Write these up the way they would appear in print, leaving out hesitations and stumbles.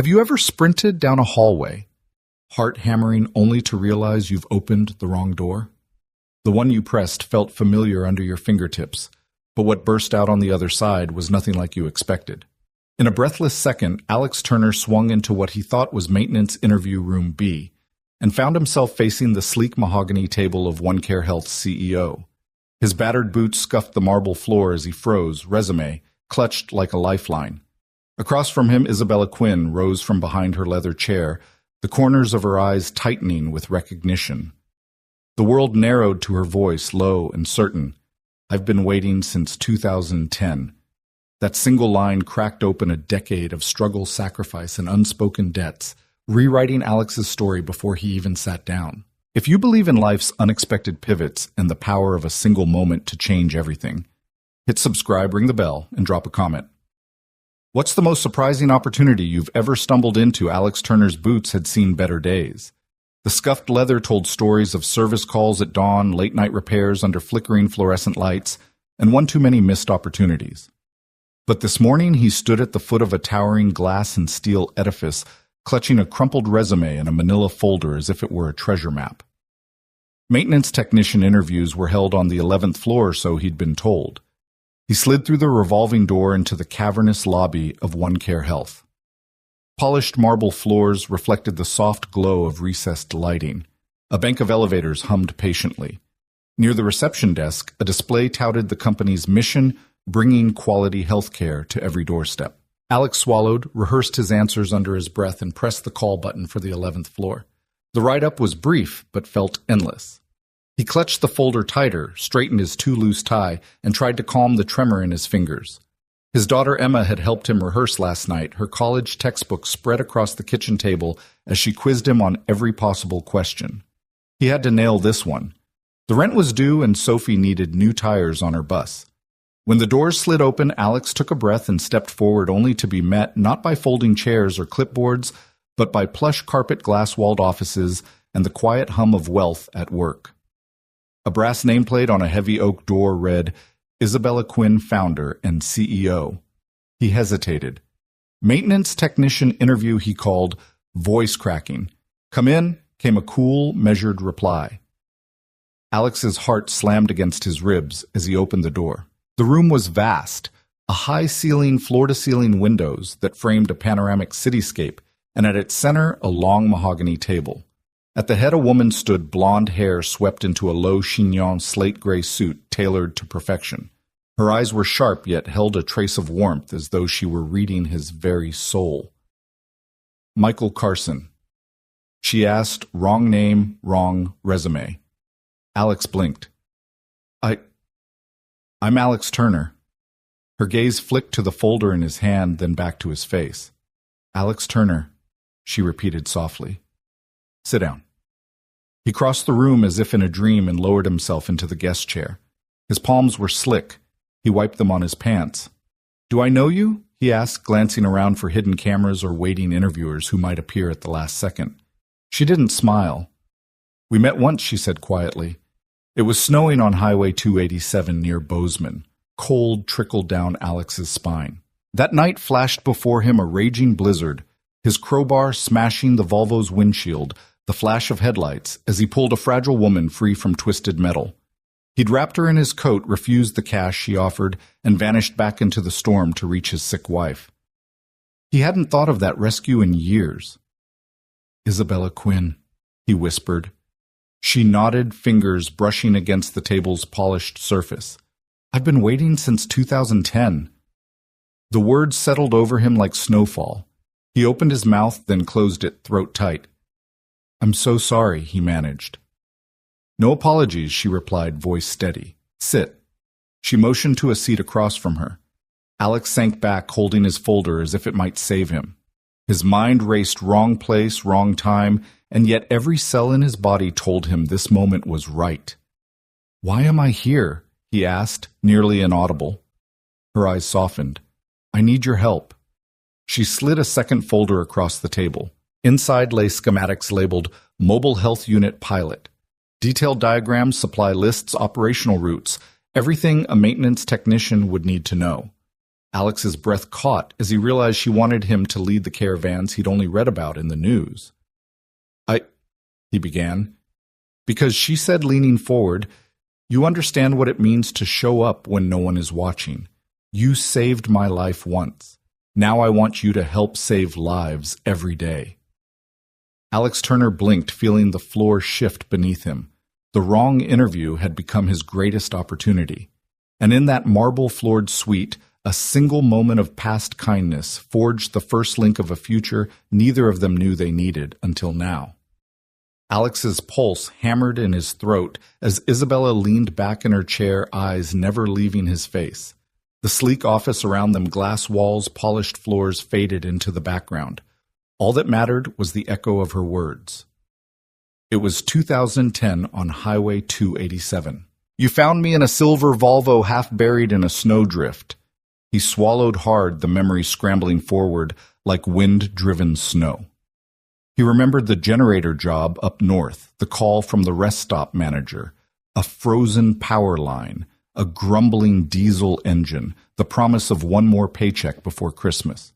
Have you ever sprinted down a hallway, heart hammering only to realize you've opened the wrong door? The one you pressed felt familiar under your fingertips, but what burst out on the other side was nothing like you expected. In a breathless second, Alex Turner swung into what he thought was maintenance interview room B, and found himself facing the sleek mahogany table of OneCare Health's CEO. His battered boots scuffed the marble floor as he froze, resume clutched like a lifeline. Across from him, Isabella Quinn rose from behind her leather chair, the corners of her eyes tightening with recognition. The world narrowed to her voice, low and certain. "I've been waiting since 2010. That single line cracked open a decade of struggle, sacrifice, and unspoken debts, rewriting Alex's story before he even sat down. If you believe in life's unexpected pivots and the power of a single moment to change everything, hit subscribe, ring the bell, and drop a comment. What's the most surprising opportunity you've ever stumbled into? Alex Turner's boots had seen better days. The scuffed leather told stories of service calls at dawn, late-night repairs under flickering fluorescent lights, and one too many missed opportunities. But this morning he stood at the foot of a towering glass and steel edifice, clutching a crumpled resume in a manila folder as if it were a treasure map. Maintenance technician interviews were held on the 11th floor, so he'd been told. He slid through the revolving door into the cavernous lobby of OneCare Health. Polished marble floors reflected the soft glow of recessed lighting. A bank of elevators hummed patiently. Near the reception desk, a display touted the company's mission, bringing quality health care to every doorstep. Alex swallowed, rehearsed his answers under his breath, and pressed the call button for the 11th floor. The ride-up was brief, but felt endless. He clutched the folder tighter, straightened his too-loose tie, and tried to calm the tremor in his fingers. His daughter Emma had helped him rehearse last night, her college textbook spread across the kitchen table as she quizzed him on every possible question. He had to nail this one. The rent was due, and Sophie needed new tires on her bus. When the doors slid open, Alex took a breath and stepped forward, only to be met not by folding chairs or clipboards, but by plush carpet glass-walled offices and the quiet hum of wealth at work. A brass nameplate on a heavy oak door read, "Isabella Quinn, founder and CEO." He hesitated. "Maintenance technician interview," he called, voice cracking. "Come in," came a cool, measured reply. Alex's heart slammed against his ribs as he opened the door. The room was vast, a high-ceiling, floor-to-ceiling windows that framed a panoramic cityscape, and at its center, a long mahogany table. At the head, a woman stood, blonde hair swept into a low chignon slate-gray suit tailored to perfection. Her eyes were sharp, yet held a trace of warmth, as though she were reading his very soul. "Michael Carson." She asked, wrong name, wrong resume. Alex blinked. I'm Alex Turner." Her gaze flicked to the folder in his hand, then back to his face. "Alex Turner," she repeated softly. "Sit down." He crossed the room as if in a dream and lowered himself into the guest chair. His palms were slick. He wiped them on his pants. "Do I know you?" he asked, glancing around for hidden cameras or waiting interviewers who might appear at the last second. She didn't smile. "We met once," she said quietly. It was snowing on Highway 287 near Bozeman. Cold trickled down Alex's spine. That night flashed before him a raging blizzard, his crowbar smashing the Volvo's windshield, the flash of headlights, as he pulled a fragile woman free from twisted metal. He'd wrapped her in his coat, refused the cash she offered, and vanished back into the storm to reach his sick wife. He hadn't thought of that rescue in years. "Isabella Quinn," he whispered. She nodded, fingers brushing against the table's polished surface. "I've been waiting since 2010. The words settled over him like snowfall. He opened his mouth, then closed it, throat tight. "I'm so sorry," he managed. "No apologies," she replied, voice steady. "Sit." She motioned to a seat across from her. Alex sank back, holding his folder as if it might save him. His mind raced wrong place, wrong time, and yet every cell in his body told him this moment was right. "Why am I here?" he asked, nearly inaudible. Her eyes softened. "I need your help." She slid a second folder across the table. Inside lay schematics labeled Mobile Health Unit Pilot. Detailed diagrams, supply lists, operational routes, everything a maintenance technician would need to know. Alex's breath caught as he realized she wanted him to lead the caravans he'd only read about in the news. He began. Because she said, leaning forward, "You understand what it means to show up when no one is watching. You saved my life once. Now I want you to help save lives every day." Alex Turner blinked, feeling the floor shift beneath him. The wrong interview had become his greatest opportunity. And in that marble-floored suite, a single moment of past kindness forged the first link of a future neither of them knew they needed until now. Alex's pulse hammered in his throat as Isabella leaned back in her chair, eyes never leaving his face. The sleek office around them, glass walls, polished floors, faded into the background. All that mattered was the echo of her words. It was 2010 on Highway 287. "You found me in a silver Volvo half buried in a snowdrift." He swallowed hard, the memory scrambling forward like wind-driven snow. He remembered the generator job up north, the call from the rest stop manager, a frozen power line, a grumbling diesel engine, the promise of one more paycheck before Christmas.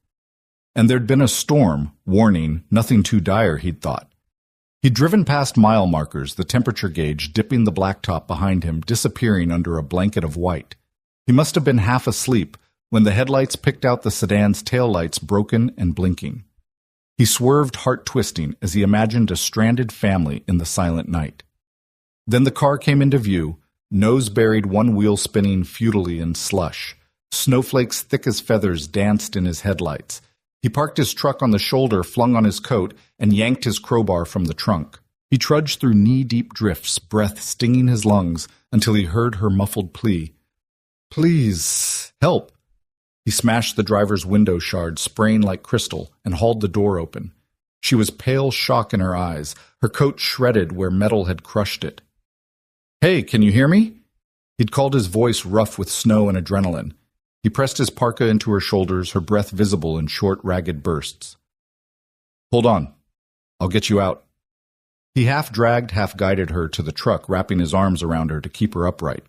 And there'd been a storm, warning, nothing too dire, he'd thought. He'd driven past mile markers, the temperature gauge dipping the blacktop behind him, disappearing under a blanket of white. He must have been half asleep when the headlights picked out the sedan's taillights broken and blinking. He swerved, heart-twisting, as he imagined a stranded family in the silent night. Then the car came into view, nose buried, one wheel spinning futilely in slush. Snowflakes thick as feathers danced in his headlights. He parked his truck on the shoulder, flung on his coat, and yanked his crowbar from the trunk. He trudged through knee-deep drifts, breath stinging his lungs, until he heard her muffled plea. "Please, help." He smashed the driver's window shard, spraying like crystal, and hauled the door open. She was pale shock in her eyes, her coat shredded where metal had crushed it. "Hey, can you hear me?" He'd called, his voice rough with snow and adrenaline. He pressed his parka into her shoulders, her breath visible in short, ragged bursts. "Hold on. I'll get you out." He half-dragged, half-guided her to the truck, wrapping his arms around her to keep her upright.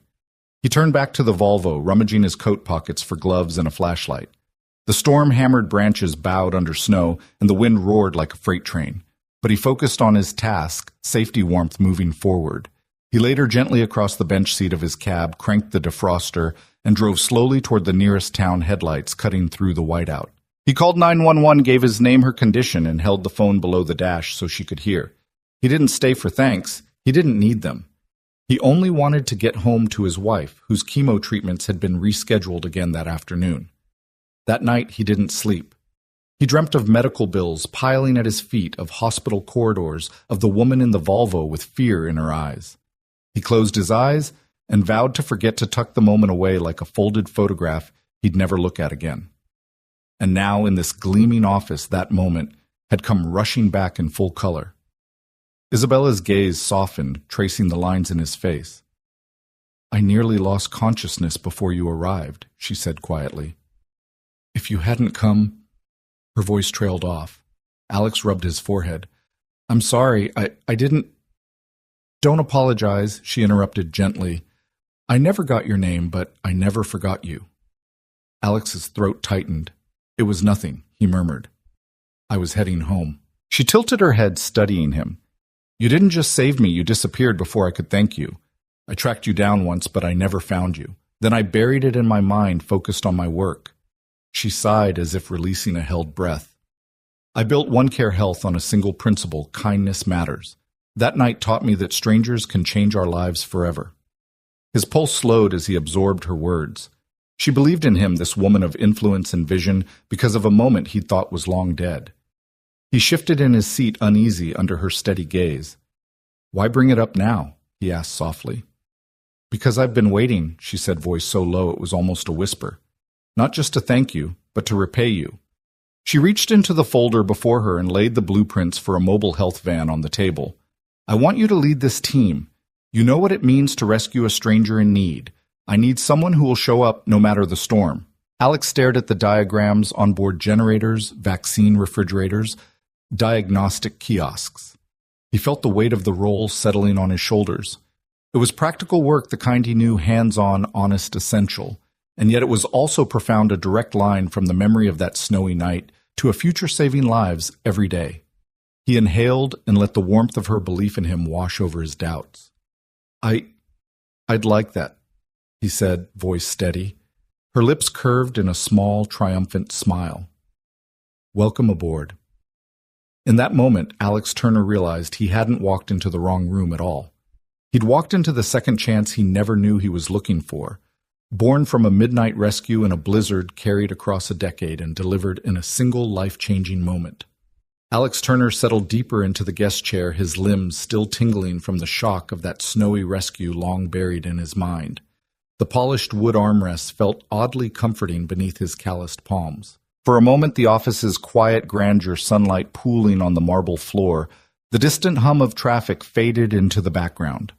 He turned back to the Volvo, rummaging his coat pockets for gloves and a flashlight. The storm-hammered branches bowed under snow, and the wind roared like a freight train. But he focused on his task, safety warmth moving forward. He laid her gently across the bench seat of his cab, cranked the defroster, and drove slowly toward the nearest town headlights cutting through the whiteout. He called 911, gave his name, her condition, and held the phone below the dash so she could hear. He didn't stay for thanks. He didn't need them. He only wanted to get home to his wife, whose chemo treatments had been rescheduled again that afternoon. That night he didn't sleep. He dreamt of medical bills piling at his feet, of hospital corridors, of the woman in the Volvo with fear in her eyes. He closed his eyes and vowed to forget to tuck the moment away like a folded photograph he'd never look at again. And now, in this gleaming office, that moment had come rushing back in full color. Isabella's gaze softened, tracing the lines in his face. "I nearly lost consciousness before you arrived," she said quietly. "If you hadn't come—" Her voice trailed off. Alex rubbed his forehead. "I'm sorry, I didn't—" "Don't apologize," she interrupted gently. "I never got your name, but I never forgot you." Alex's throat tightened. "It was nothing," he murmured. "I was heading home." She tilted her head, studying him. "You didn't just save me, you disappeared before I could thank you. I tracked you down once, but I never found you. Then I buried it in my mind, focused on my work." She sighed as if releasing a held breath. "I built OneCare Health on a single principle: kindness matters. That night taught me that strangers can change our lives forever." His pulse slowed as he absorbed her words. She believed in him, this woman of influence and vision, because of a moment he thought was long dead. He shifted in his seat, uneasy under her steady gaze. "Why bring it up now?" he asked softly. "Because I've been waiting," she said, voice so low it was almost a whisper. "Not just to thank you, but to repay you." She reached into the folder before her and laid the blueprints for a mobile health van on the table. "I want you to lead this team. You know what it means to rescue a stranger in need. I need someone who will show up no matter the storm." Alex stared at the diagrams: onboard generators, vaccine refrigerators, diagnostic kiosks. He felt the weight of the role settling on his shoulders. It was practical work, the kind he knew, hands-on, honest, essential. and yet it was also profound, a direct line from the memory of that snowy night to a future saving lives every day. He inhaled and let the warmth of her belief in him wash over his doubts. I'd like that, he said, voice steady. Her lips curved in a small, triumphant smile. Welcome aboard. In that moment, Alex Turner realized he hadn't walked into the wrong room at all. He'd walked into the second chance he never knew he was looking for, born from a midnight rescue in a blizzard carried across a decade and delivered in a single life-changing moment. Alex Turner settled deeper into the guest chair, his limbs still tingling from the shock of that snowy rescue long buried in his mind. The polished wood armrests felt oddly comforting beneath his calloused palms. For a moment, the office's quiet grandeur, sunlight pooling on the marble floor, the distant hum of traffic faded into the background.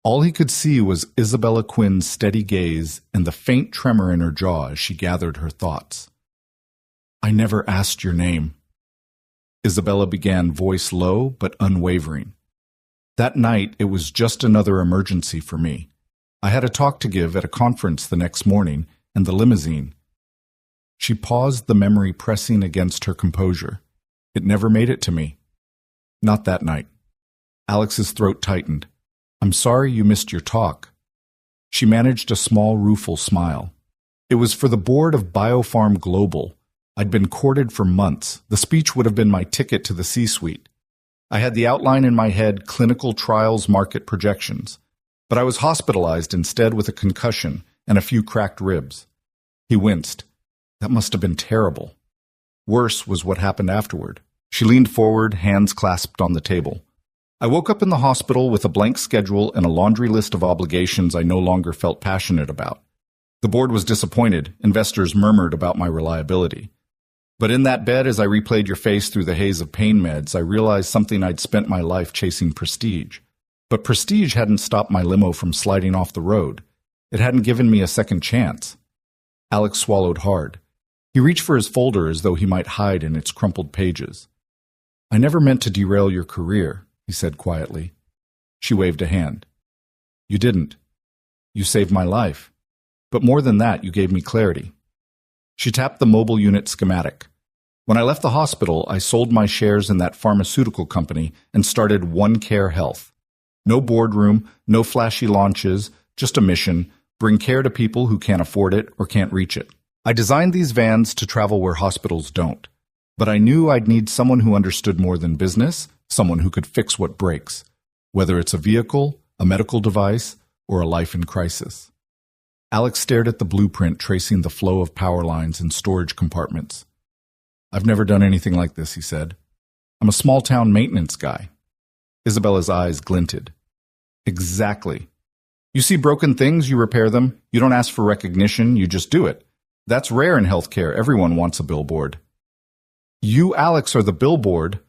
All he could see was Isabella Quinn's steady gaze and the faint tremor in her jaw as she gathered her thoughts. I never asked your name. Isabella began, voice low but unwavering. That night, it was just another emergency for me. I had a talk to give at a conference the next morning, and the limousine. She paused, the memory pressing against her composure. It never made it to me. Not that night. Alex's throat tightened. I'm sorry you missed your talk. She managed a small, rueful smile. It was for the board of Biopharm Global. I'd been courted for months. The speech would have been my ticket to the C-suite. I had the outline in my head, clinical trials, market projections. But I was hospitalized instead with a concussion and a few cracked ribs. He winced. That must have been terrible. Worse was what happened afterward. She leaned forward, hands clasped on the table. I woke up in the hospital with a blank schedule and a laundry list of obligations I no longer felt passionate about. The board was disappointed. Investors murmured about my reliability. But in that bed, as I replayed your face through the haze of pain meds, I realized something I'd spent my life chasing: prestige. But prestige hadn't stopped my limo from sliding off the road. It hadn't given me a second chance. Alex swallowed hard. He reached for his folder as though he might hide in its crumpled pages. I never meant to derail your career, he said quietly. She waved a hand. You didn't. You saved my life. But more than that, you gave me clarity. She tapped the mobile unit schematic. When I left the hospital, I sold my shares in that pharmaceutical company and started OneCare Health. No boardroom, no flashy launches, just a mission: bring care to people who can't afford it or can't reach it. I designed these vans to travel where hospitals don't. But I knew I'd need someone who understood more than business, someone who could fix what breaks, whether it's a vehicle, a medical device, or a life in crisis. Alex stared at the blueprint tracing the flow of power lines and storage compartments. I've never done anything like this, he said. I'm a small-town maintenance guy. Isabella's eyes glinted. Exactly. You see broken things, you repair them. You don't ask for recognition, you just do it. That's rare in healthcare. Everyone wants a billboard. You, Alex, are the billboard.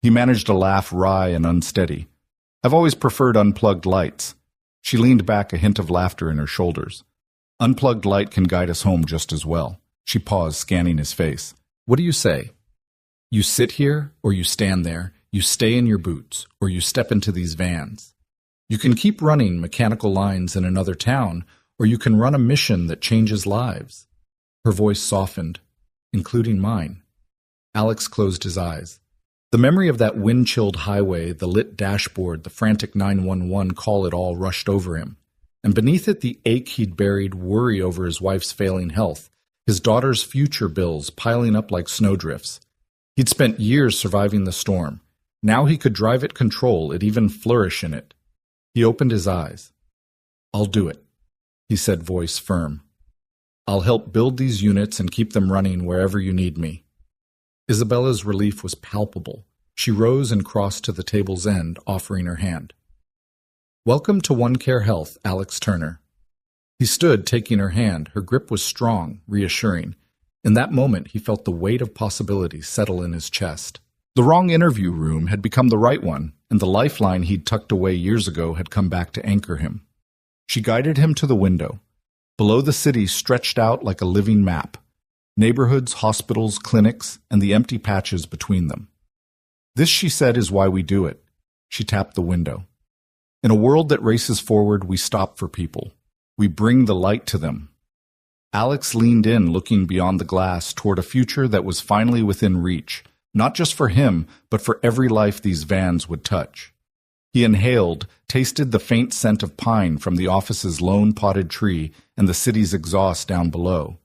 He managed a laugh, wry and unsteady. I've always preferred unplugged lights. She leaned back, a hint of laughter in her shoulders. Unplugged light can guide us home just as well. She paused, scanning his face. What do you say? You sit here, or you stand there. You stay in your boots, or you step into these vans. You can keep running mechanical lines in another town, or you can run a mission that changes lives. Her voice softened, including mine. Alex closed his eyes. The memory of that wind-chilled highway, the lit dashboard, the frantic 911 call, it all rushed over him. And beneath it, the ache he'd buried, worry over his wife's failing health, his daughter's future bills piling up like snowdrifts. He'd spent years surviving the storm. Now he could drive it, control it, even flourish in it. He opened his eyes. I'll do it, he said, voice firm. I'll help build these units and keep them running wherever you need me. Isabella's relief was palpable. She rose and crossed to the table's end, offering her hand. Welcome to OneCare Health, Alex Turner. He stood, taking her hand. Her grip was strong, reassuring. In that moment, he felt the weight of possibility settle in his chest. The wrong interview room had become the right one, and the lifeline he'd tucked away years ago had come back to anchor him. She guided him to the window. Below, the city stretched out like a living map. Neighborhoods, hospitals, clinics, and the empty patches between them. This, she said, is why we do it. She tapped the window. In a world that races forward, we stop for people. We bring the light to them. Alex leaned in, looking beyond the glass toward a future that was finally within reach, not just for him, but for every life these vans would touch. He inhaled, tasted the faint scent of pine from the office's lone potted tree and the city's exhaust down below.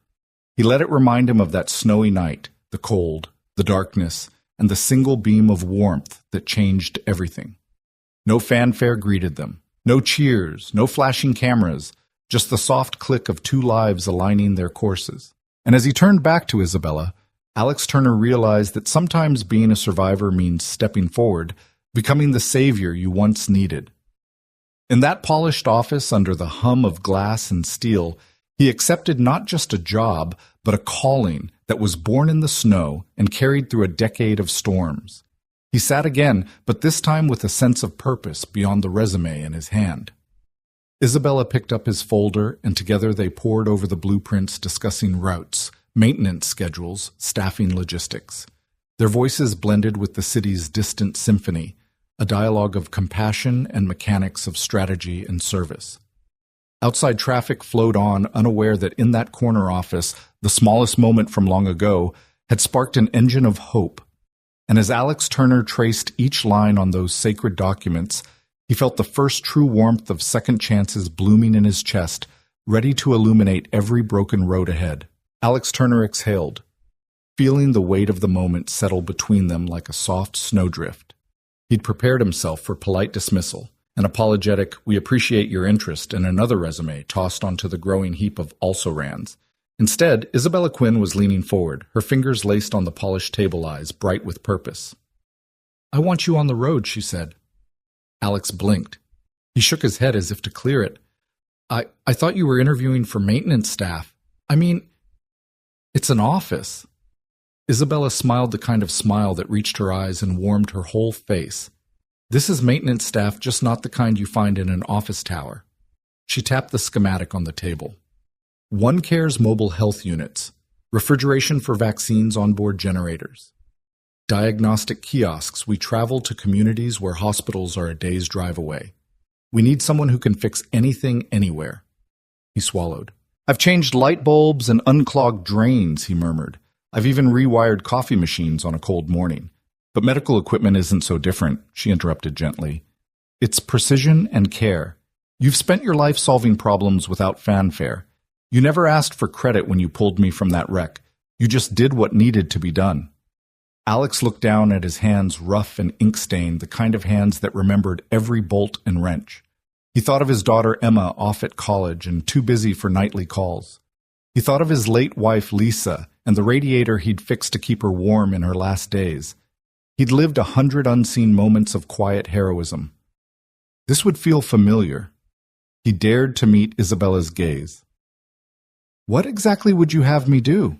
He let it remind him of that snowy night, the cold, the darkness, and the single beam of warmth that changed everything. No fanfare greeted them, no cheers, no flashing cameras, just the soft click of two lives aligning their courses. And as he turned back to Isabella, Alex Turner realized that sometimes being a survivor means stepping forward, becoming the savior you once needed. In that polished office under the hum of glass and steel, he accepted not just a job, but a calling that was born in the snow and carried through a decade of storms. He sat again, but this time with a sense of purpose beyond the resume in his hand. Isabella picked up his folder, and together they pored over the blueprints discussing routes, maintenance schedules, staffing logistics. Their voices blended with the city's distant symphony, a dialogue of compassion and mechanics of strategy and service. Outside traffic flowed on, unaware that in that corner office, the smallest moment from long ago, had sparked an engine of hope. And as Alex Turner traced each line on those sacred documents, he felt the first true warmth of second chances blooming in his chest, ready to illuminate every broken road ahead. Alex Turner exhaled, feeling the weight of the moment settle between them like a soft snowdrift. He'd prepared himself for polite dismissal, an apologetic, "We appreciate your interest," and another resume tossed onto the growing heap of also-rans. Instead, Isabella Quinn was leaning forward, her fingers laced on the polished table eyes, bright with purpose. "I want you on the road," she said. Alex blinked. He shook his head as if to clear it. I thought you were interviewing for maintenance staff. I mean, it's an office." Isabella smiled the kind of smile that reached her eyes and warmed her whole face. "This is maintenance staff, just not the kind you find in an office tower." She tapped the schematic on the table. OneCare's mobile health units, refrigeration for vaccines onboard generators. Diagnostic kiosks, we travel to communities where hospitals are a day's drive away. We need someone who can fix anything anywhere. He swallowed. "I've changed light bulbs and unclogged drains," he murmured. "I've even rewired coffee machines on a cold morning. But medical equipment isn't so different," she interrupted gently. "It's precision and care. You've spent your life solving problems without fanfare. You never asked for credit when you pulled me from that wreck. You just did what needed to be done." Alex looked down at his hands, rough and ink-stained, the kind of hands that remembered every bolt and wrench. He thought of his daughter Emma off at college and too busy for nightly calls. He thought of his late wife Lisa and the radiator he'd fixed to keep her warm in her last days. He'd lived 100 unseen moments of quiet heroism. This would feel familiar. He dared to meet Isabella's gaze. "What exactly would you have me do?"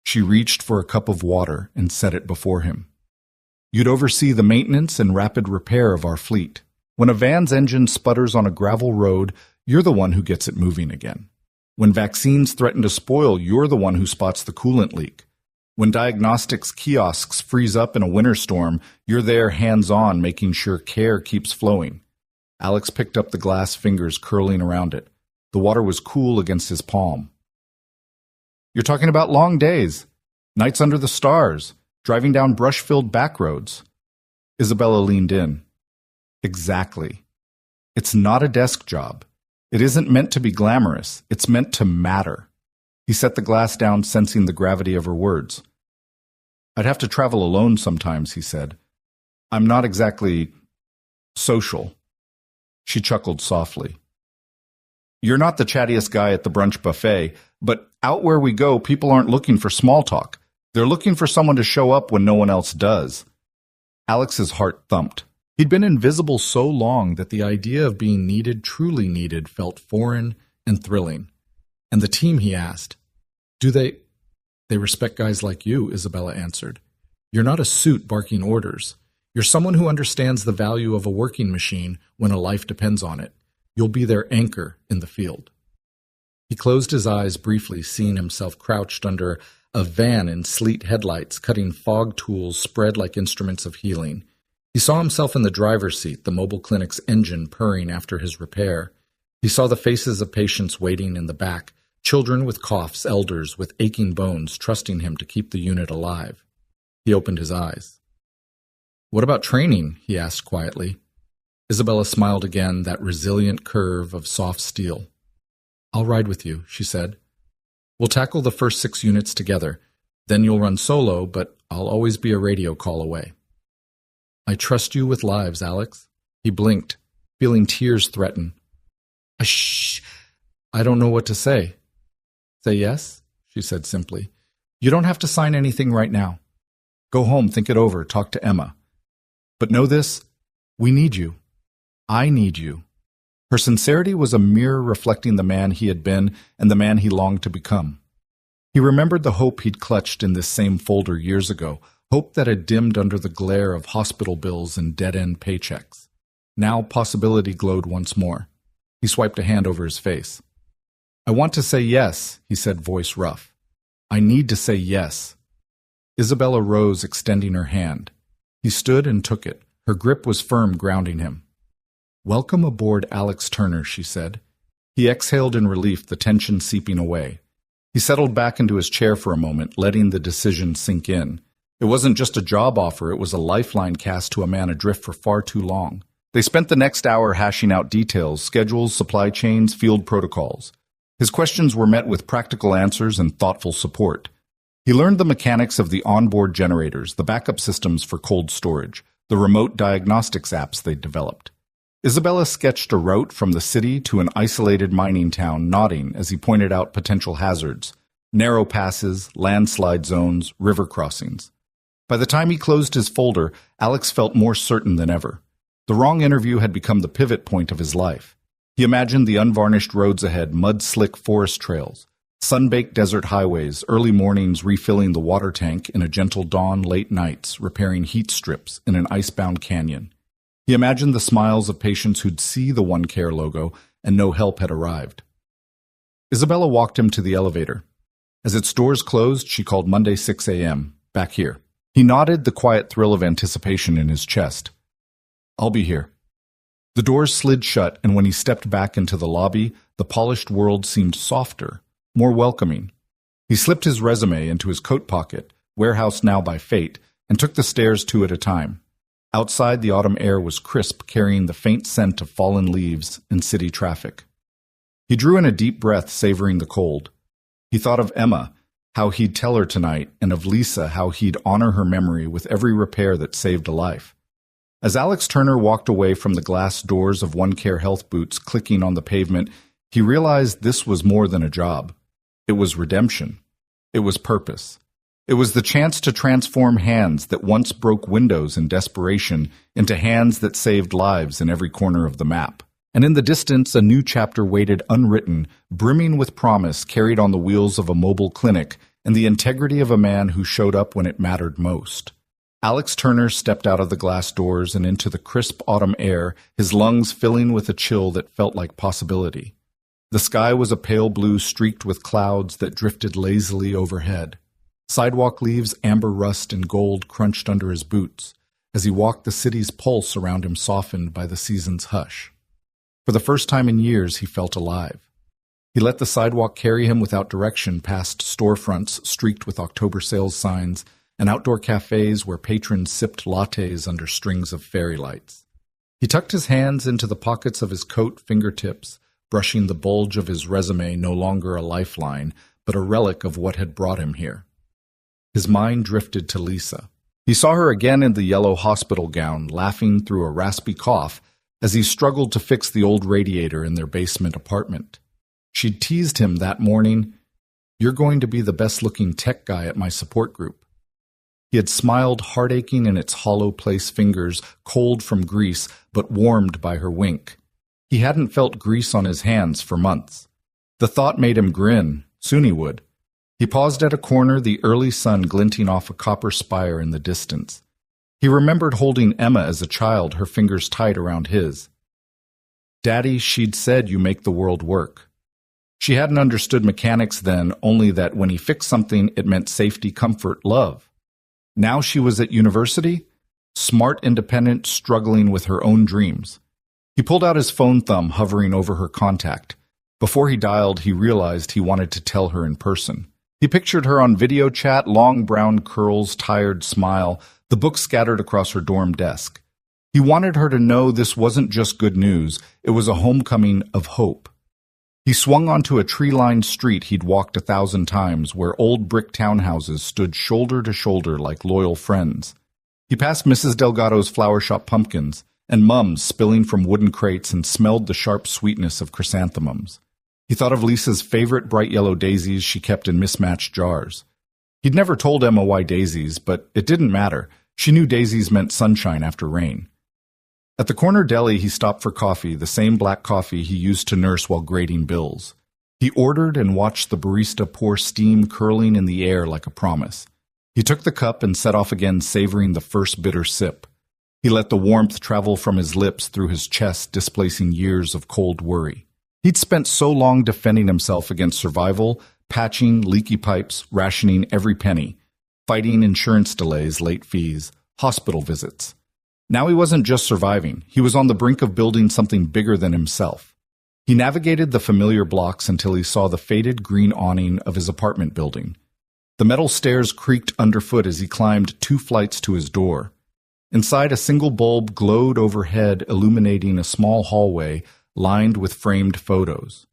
She reached for a cup of water and set it before him. "You'd oversee the maintenance and rapid repair of our fleet. When a van's engine sputters on a gravel road, you're the one who gets it moving again. When vaccines threaten to spoil, you're the one who spots the coolant leak. When diagnostics kiosks freeze up in a winter storm, you're there hands-on making sure care keeps flowing." Alex picked up the glass fingers curling around it. The water was cool against his palm. "You're talking about long days, nights under the stars, driving down brush-filled back roads." Isabella leaned in. "Exactly. It's not a desk job. It isn't meant to be glamorous. It's meant to matter." He set the glass down, sensing the gravity of her words. "I'd have to travel alone sometimes," he said. "I'm not exactly social." She chuckled softly. "You're not the chattiest guy at the brunch buffet, but out where we go, people aren't looking for small talk. They're looking for someone to show up when no one else does." Alex's heart thumped. He'd been invisible so long that the idea of being needed, truly needed, felt foreign and thrilling. "And the team," he asked, "do they respect guys like you," Isabella answered. "You're not a suit barking orders. You're someone who understands the value of a working machine when a life depends on it. You'll be their anchor in the field." He closed his eyes briefly, seeing himself crouched under a van in sleet headlights, cutting fog tools spread like instruments of healing. He saw himself in the driver's seat, the mobile clinic's engine purring after his repair. He saw the faces of patients waiting in the back, Children with coughs, elders with aching bones trusting him to keep the unit alive. He opened his eyes. "What about training?" he asked quietly. Isabella smiled again, that resilient curve of soft steel. "I'll ride with you," she said. "We'll tackle the first 6 units together. Then you'll run solo, but I'll always be a radio call away." "I trust you with lives, Alex." He blinked, feeling tears threaten. "Shh! I don't know what to say." "Say yes," she said simply. "You don't have to sign anything right now. Go home, think it over, talk to Emma. But know this, we need you. I need you." Her sincerity was a mirror reflecting the man he had been and the man he longed to become. He remembered the hope he'd clutched in this same folder years ago, hope that had dimmed under the glare of hospital bills and dead-end paychecks. Now possibility glowed once more. He swiped a hand over his face. "I want to say yes," he said, voice rough. "I need to say yes." Isabella rose, extending her hand. He stood and took it. Her grip was firm, grounding him. "Welcome aboard, Alex Turner," she said. He exhaled in relief, the tension seeping away. He settled back into his chair for a moment, letting the decision sink in. It wasn't just a job offer, it was a lifeline cast to a man adrift for far too long. They spent the next hour hashing out details, schedules, supply chains, field protocols. His questions were met with practical answers and thoughtful support. He learned the mechanics of the onboard generators, the backup systems for cold storage, the remote diagnostics apps they'd developed. Isabella sketched a route from the city to an isolated mining town, nodding as he pointed out potential hazards, narrow passes, landslide zones, river crossings. By the time he closed his folder, Alex felt more certain than ever. The wrong interview had become the pivot point of his life. He imagined the unvarnished roads ahead, mud-slick forest trails, sun-baked desert highways, early mornings refilling the water tank in a gentle dawn, late nights repairing heat strips in an icebound canyon. He imagined the smiles of patients who'd see the OneCare logo and no help had arrived. Isabella walked him to the elevator. As its doors closed, she called Monday 6 a.m., back here. He nodded, the quiet thrill of anticipation in his chest. "I'll be here." The doors slid shut, and when he stepped back into the lobby, the polished world seemed softer, more welcoming. He slipped his resume into his coat pocket, warehoused now by fate, and took the stairs 2 at a time. Outside, the autumn air was crisp, carrying the faint scent of fallen leaves and city traffic. He drew in a deep breath, savoring the cold. He thought of Emma, how he'd tell her tonight, and of Lisa, how he'd honor her memory with every repair that saved a life. As Alex Turner walked away from the glass doors of OneCare health boots clicking on the pavement, he realized this was more than a job. It was redemption. It was purpose. It was the chance to transform hands that once broke windows in desperation into hands that saved lives in every corner of the map. And in the distance, a new chapter waited unwritten, brimming with promise, carried on the wheels of a mobile clinic and the integrity of a man who showed up when it mattered most. Alex Turner stepped out of the glass doors and into the crisp autumn air, his lungs filling with a chill that felt like possibility. The sky was a pale blue streaked with clouds that drifted lazily overhead. Sidewalk leaves, amber rust and gold crunched under his boots. As he walked, the city's pulse around him softened by the season's hush. For the first time in years, he felt alive. He let the sidewalk carry him without direction past storefronts streaked with October sales signs and outdoor cafes where patrons sipped lattes under strings of fairy lights. He tucked his hands into the pockets of his coat fingertips, brushing the bulge of his resume, no longer a lifeline, but a relic of what had brought him here. His mind drifted to Lisa. He saw her again in the yellow hospital gown, laughing through a raspy cough as he struggled to fix the old radiator in their basement apartment. She'd teased him that morning, "You're going to be the best-looking tech guy at my support group." He had smiled, heart aching in its hollow place fingers, cold from grease, but warmed by her wink. He hadn't felt grease on his hands for months. The thought made him grin. Soon he would. He paused at a corner, the early sun glinting off a copper spire in the distance. He remembered holding Emma as a child, her fingers tight around his. "Daddy," she'd said, "you make the world work." She hadn't understood mechanics then, only that when he fixed something, it meant safety, comfort, love. Now she was at university, smart, independent, struggling with her own dreams. He pulled out his phone thumb, hovering over her contact. Before he dialed, he realized he wanted to tell her in person. He pictured her on video chat, long brown curls, tired smile, the book scattered across her dorm desk. He wanted her to know this wasn't just good news, it was a homecoming of hope. He swung onto a tree-lined street he'd walked 1,000 times, where old brick townhouses stood shoulder to shoulder like loyal friends. He passed Mrs. Delgado's flower shop pumpkins, and mums spilling from wooden crates, and smelled the sharp sweetness of chrysanthemums. He thought of Lisa's favorite bright yellow daisies she kept in mismatched jars. He'd never told Emma why daisies, but it didn't matter. She knew daisies meant sunshine after rain. At the corner deli, he stopped for coffee, the same black coffee he used to nurse while grading bills. He ordered and watched the barista pour steam curling in the air like a promise. He took the cup and set off again, savoring the first bitter sip. He let the warmth travel from his lips through his chest, displacing years of cold worry. He'd spent so long defending himself against survival, patching leaky pipes, rationing every penny, fighting insurance delays, late fees, hospital visits. Now he wasn't just surviving, he was on the brink of building something bigger than himself. He navigated the familiar blocks until he saw the faded green awning of his apartment building. The metal stairs creaked underfoot as he climbed 2 flights to his door. Inside, a single bulb glowed overhead, illuminating a small hallway lined with framed photos.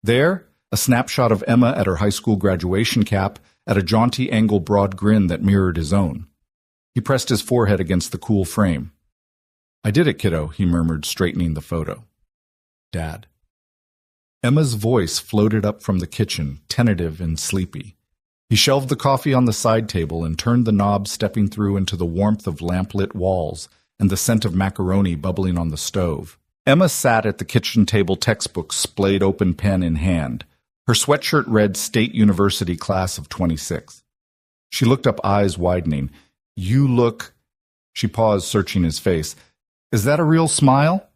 There, a snapshot of Emma at her high school graduation cap, at a jaunty angle broad grin that mirrored his own. He pressed his forehead against the cool frame. "I did it, kiddo," he murmured, straightening the photo. "Dad." Emma's voice floated up from the kitchen, tentative and sleepy. He shelved the coffee on the side table and turned the knob, stepping through into the warmth of lamplit walls and the scent of macaroni bubbling on the stove. Emma sat at the kitchen table, textbook splayed open, pen in hand. Her sweatshirt read State University Class of 26. She looked up, eyes widening. "You look—" She paused, searching his face. "Is that a real smile?"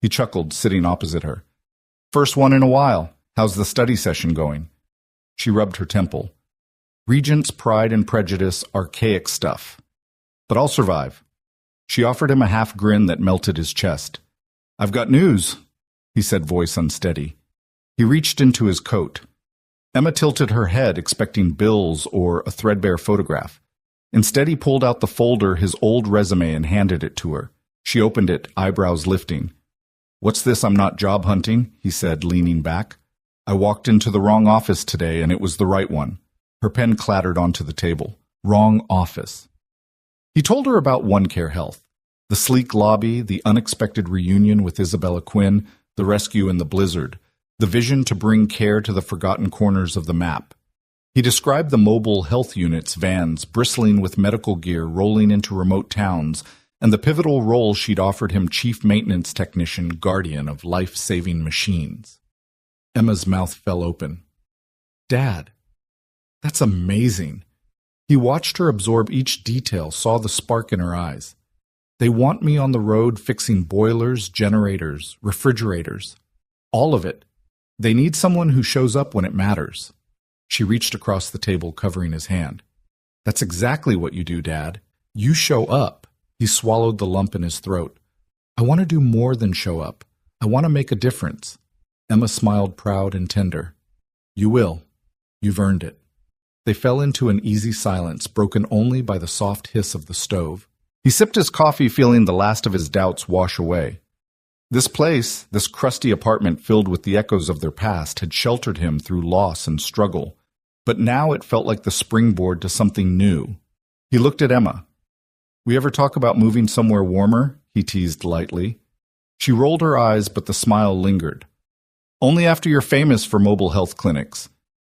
He chuckled, sitting opposite her. "First one in a while. How's the study session going?" She rubbed her temple. "Regents, Pride and Prejudice, archaic stuff. But I'll survive." She offered him a half grin that melted his chest. "I've got news," he said, voice unsteady. He reached into his coat. Emma tilted her head, expecting bills or a threadbare photograph. Instead, he pulled out the folder, his old resume, and handed it to her. She opened it, eyebrows lifting. "What's this? I'm not job hunting," he said, leaning back. "I walked into the wrong office today, and it was the right one." Her pen clattered onto the table. Wrong office. He told her about OneCare Health. The sleek lobby, the unexpected reunion with Isabella Quinn, the rescue in the blizzard, the vision to bring care to the forgotten corners of the map. He described the mobile health units, vans, bristling with medical gear rolling into remote towns, and the pivotal role she'd offered him, chief maintenance technician, guardian of life-saving machines. Emma's mouth fell open. "Dad, that's amazing." He watched her absorb each detail, saw the spark in her eyes. "They want me on the road fixing boilers, generators, refrigerators. All of it. They need someone who shows up when it matters." She reached across the table, covering his hand. "That's exactly what you do, Dad. You show up." He swallowed the lump in his throat. "I want to do more than show up. I want to make a difference." Emma smiled, proud and tender. "You will. You've earned it." They fell into an easy silence, broken only by the soft hiss of the stove. He sipped his coffee, feeling the last of his doubts wash away. This place, this crusty apartment filled with the echoes of their past, had sheltered him through loss and struggle. But now it felt like the springboard to something new. He looked at Emma. "We ever talk about moving somewhere warmer?" he teased lightly. She rolled her eyes, but the smile lingered. "Only after you're famous for mobile health clinics."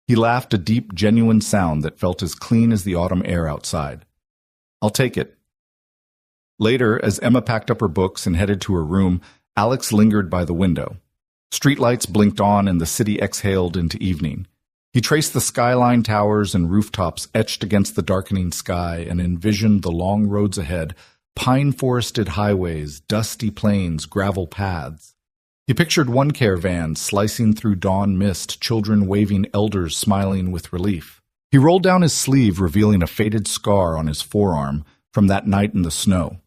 He laughed, a deep, genuine sound that felt as clean as the autumn air outside. "I'll take it." Later, as Emma packed up her books and headed to her room, Alex lingered by the window. Streetlights blinked on and the city exhaled into evening. He traced the skyline towers and rooftops etched against the darkening sky and envisioned the long roads ahead, pine-forested highways, dusty plains, gravel paths. He pictured OneCare vans slicing through dawn mist, children waving, elders smiling with relief. He rolled down his sleeve, revealing a faded scar on his forearm from that night in the snow.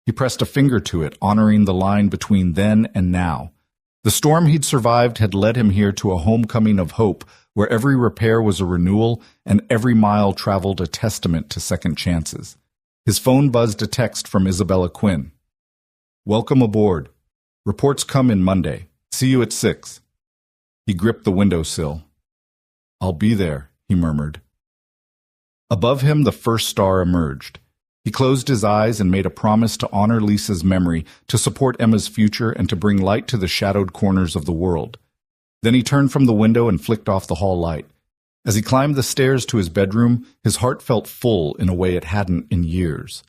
He pressed a finger to it, honoring the line between then and now. The storm he'd survived had led him here to a homecoming of hope, where every repair was a renewal and every mile traveled a testament to second chances. His phone buzzed a text from Isabella Quinn. "Welcome aboard. Reports come in Monday. See you at 6. He gripped the windowsill. "I'll be there," he murmured. Above him, the first star emerged. He closed his eyes and made a promise to honor Lisa's memory, to support Emma's future, and to bring light to the shadowed corners of the world. Then he turned from the window and flicked off the hall light. As he climbed the stairs to his bedroom, his heart felt full in a way it hadn't in years.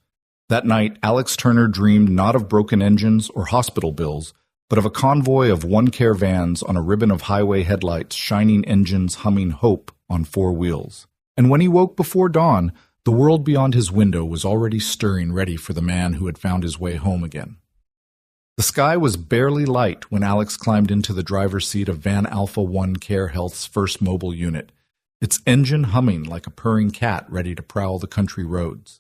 That night, Alex Turner dreamed not of broken engines or hospital bills, but of a convoy of one-care vans on a ribbon of highway headlights, shining engines humming hope on 4 wheels. And when he woke before dawn, the world beyond his window was already stirring, ready for the man who had found his way home again. The sky was barely light when Alex climbed into the driver's seat of Van Alpha One Care Health's first mobile unit, its engine humming like a purring cat ready to prowl the country roads.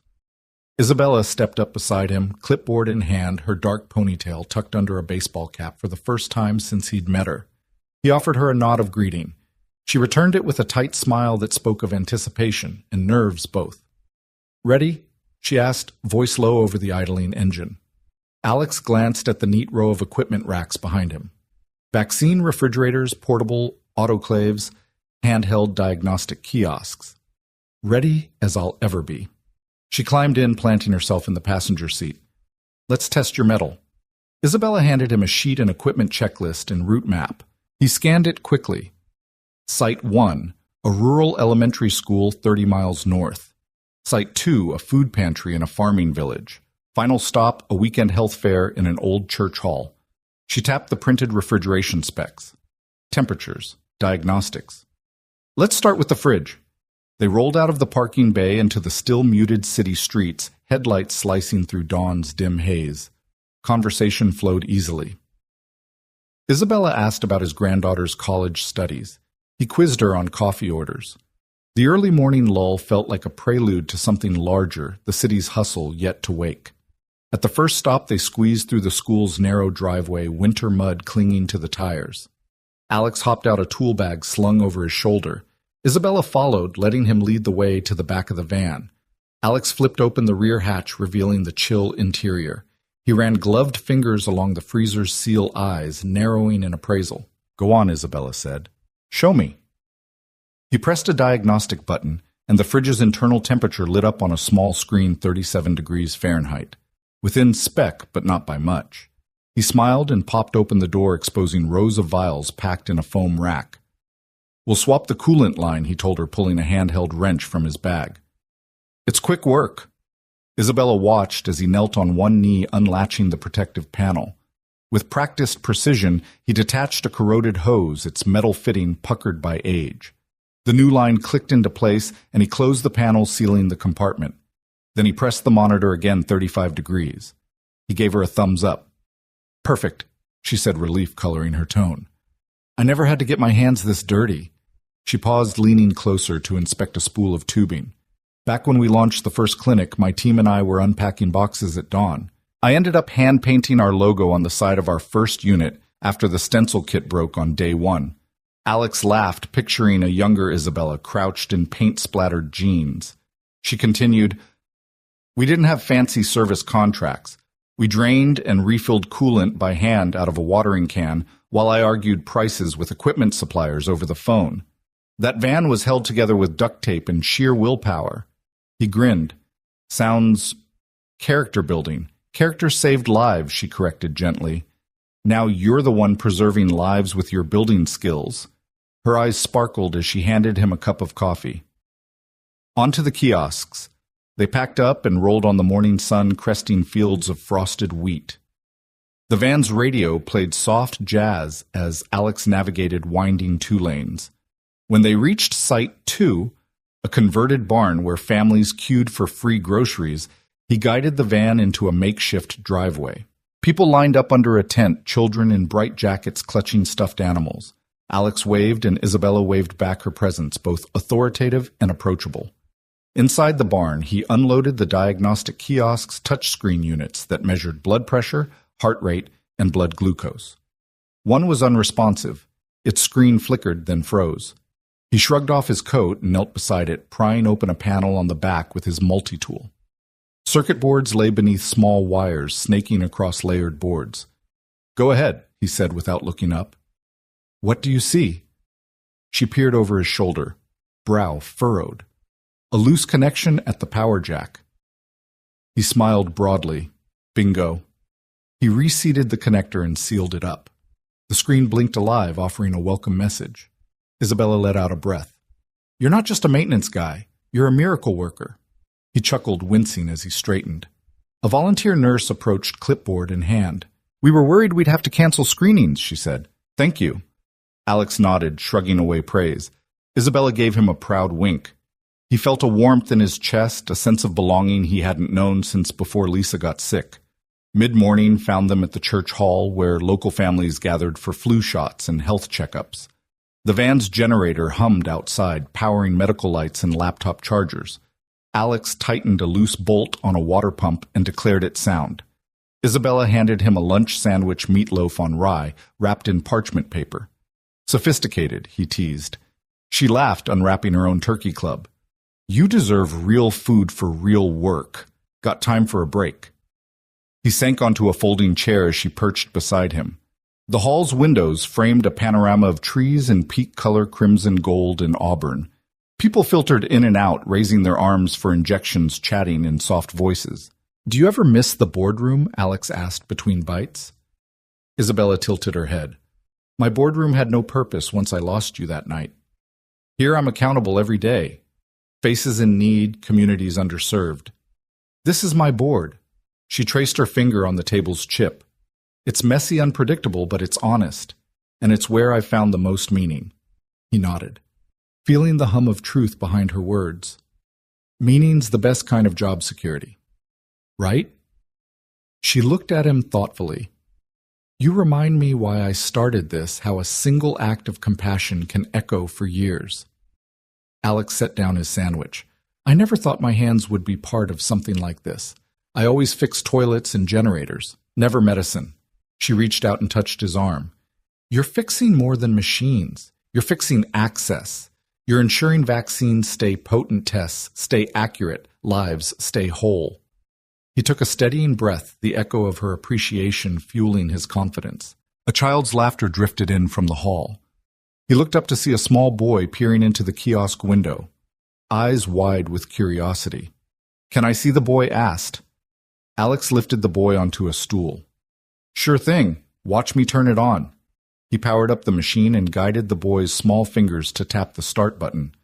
Isabella stepped up beside him, clipboard in hand, her dark ponytail tucked under a baseball cap for the first time since he'd met her. He offered her a nod of greeting. She returned it with a tight smile that spoke of anticipation and nerves both. "Ready?" she asked, voice low over the idling engine. Alex glanced at the neat row of equipment racks behind him. Vaccine refrigerators, portable autoclaves, handheld diagnostic kiosks. "Ready as I'll ever be." She climbed in, planting herself in the passenger seat. "Let's test your mettle." Isabella handed him a sheet and equipment checklist and route map. He scanned it quickly. Site 1, a rural elementary school 30 miles north. Site 2, a food pantry in a farming village. Final stop, a weekend health fair in an old church hall. She tapped the printed refrigeration specs. Temperatures, diagnostics. "Let's start with the fridge." They rolled out of the parking bay into the still muted city streets, headlights slicing through dawn's dim haze. Conversation flowed easily. Isabella asked about his granddaughter's college studies. He quizzed her on coffee orders. The early morning lull felt like a prelude to something larger, the city's hustle yet to wake. At the first stop, they squeezed through the school's narrow driveway, winter mud clinging to the tires. Alex hopped out a tool bag slung over his shoulder. Isabella followed, letting him lead the way to the back of the van. Alex flipped open the rear hatch, revealing the chill interior. He ran gloved fingers along the freezer's seal eyes, narrowing in appraisal. "Go on," Isabella said. "Show me." He pressed a diagnostic button, and the fridge's internal temperature lit up on a small screen 37 degrees Fahrenheit. Within spec, but not by much. He smiled and popped open the door, exposing rows of vials packed in a foam rack. "We'll swap the coolant line," he told her, pulling a handheld wrench from his bag. "It's quick work." Isabella watched as he knelt on one knee, unlatching the protective panel. With practiced precision, he detached a corroded hose, its metal fitting puckered by age. The new line clicked into place, and he closed the panel, sealing the compartment. Then he pressed the monitor again 35 degrees. He gave her a thumbs up. "Perfect," she said, relief coloring her tone. "I never had to get my hands this dirty." She paused, leaning closer to inspect a spool of tubing. "Back when we launched the first clinic, my team and I were unpacking boxes at dawn. I ended up hand-painting our logo on the side of our first unit after the stencil kit broke on day 1. Alex laughed, picturing a younger Isabella crouched in paint-splattered jeans. She continued, "We didn't have fancy service contracts. We drained and refilled coolant by hand out of a watering can while I argued prices with equipment suppliers over the phone. That van was held together with duct tape and sheer willpower." He grinned. "Sounds character building. Character saved lives," she corrected gently. "Now you're the one preserving lives with your building skills." Her eyes sparkled as she handed him a cup of coffee. On to the kiosks. They packed up and rolled on the morning sun, cresting fields of frosted wheat. The van's radio played soft jazz as Alex navigated winding 2 lanes. When they reached Site 2, a converted barn where families queued for free groceries, he guided the van into a makeshift driveway. People lined up under a tent, children in bright jackets clutching stuffed animals. Alex waved and Isabella waved back her presence, both authoritative and approachable. Inside the barn, he unloaded the diagnostic kiosk's touchscreen units that measured blood pressure, heart rate, and blood glucose. One was unresponsive. Its screen flickered, then froze. He shrugged off his coat and knelt beside it, prying open a panel on the back with his multi-tool. Circuit boards lay beneath small wires snaking across layered boards. "Go ahead," he said without looking up. "What do you see?" She peered over his shoulder, brow furrowed. A loose connection at the power jack. He smiled broadly. Bingo. He reseated the connector and sealed it up. The screen blinked alive, offering a welcome message. Isabella let out a breath. "You're not just a maintenance guy. You're a miracle worker." He chuckled, wincing as he straightened. A volunteer nurse approached, clipboard in hand. "We were worried we'd have to cancel screenings," she said. "Thank you." Alex nodded, shrugging away praise. Isabella gave him a proud wink. He felt a warmth in his chest, a sense of belonging he hadn't known since before Lisa got sick. Mid-morning found them at the church hall, where local families gathered for flu shots and health checkups. The van's generator hummed outside, powering medical lights and laptop chargers. Alex tightened a loose bolt on a water pump and declared it sound. Isabella handed him a lunch sandwich meatloaf on rye, wrapped in parchment paper. "Sophisticated," he teased. She laughed, unwrapping her own turkey club. "You deserve real food for real work. Got time for a break." He sank onto a folding chair as she perched beside him. The hall's windows framed a panorama of trees in peak color crimson, gold, and auburn. People filtered in and out, raising their arms for injections, chatting in soft voices. "Do you ever miss the boardroom?" Alex asked between bites. Isabella tilted her head. "My boardroom had no purpose once I lost you that night. Here I'm accountable every day. Faces in need, communities underserved. This is my board." She traced her finger on the table's chip. "It's messy, unpredictable, but it's honest, and it's where I found the most meaning." He nodded, feeling the hum of truth behind her words. "Meaning's the best kind of job security. Right?" She looked at him thoughtfully. "You remind me why I started this, how a single act of compassion can echo for years." Alex set down his sandwich. "I never thought my hands would be part of something like this. I always fixed toilets and generators, never medicine." She reached out and touched his arm. "You're fixing more than machines. You're fixing access. You're ensuring vaccines stay potent, tests stay accurate, lives stay whole." He took a steadying breath, the echo of her appreciation fueling his confidence. A child's laughter drifted in from the hall. He looked up to see a small boy peering into the kiosk window, eyes wide with curiosity. "Can I see the boy?" asked. Alex lifted the boy onto a stool. "Sure thing. Watch me turn it on." He powered up the machine and guided the boy's small fingers to tap the start button.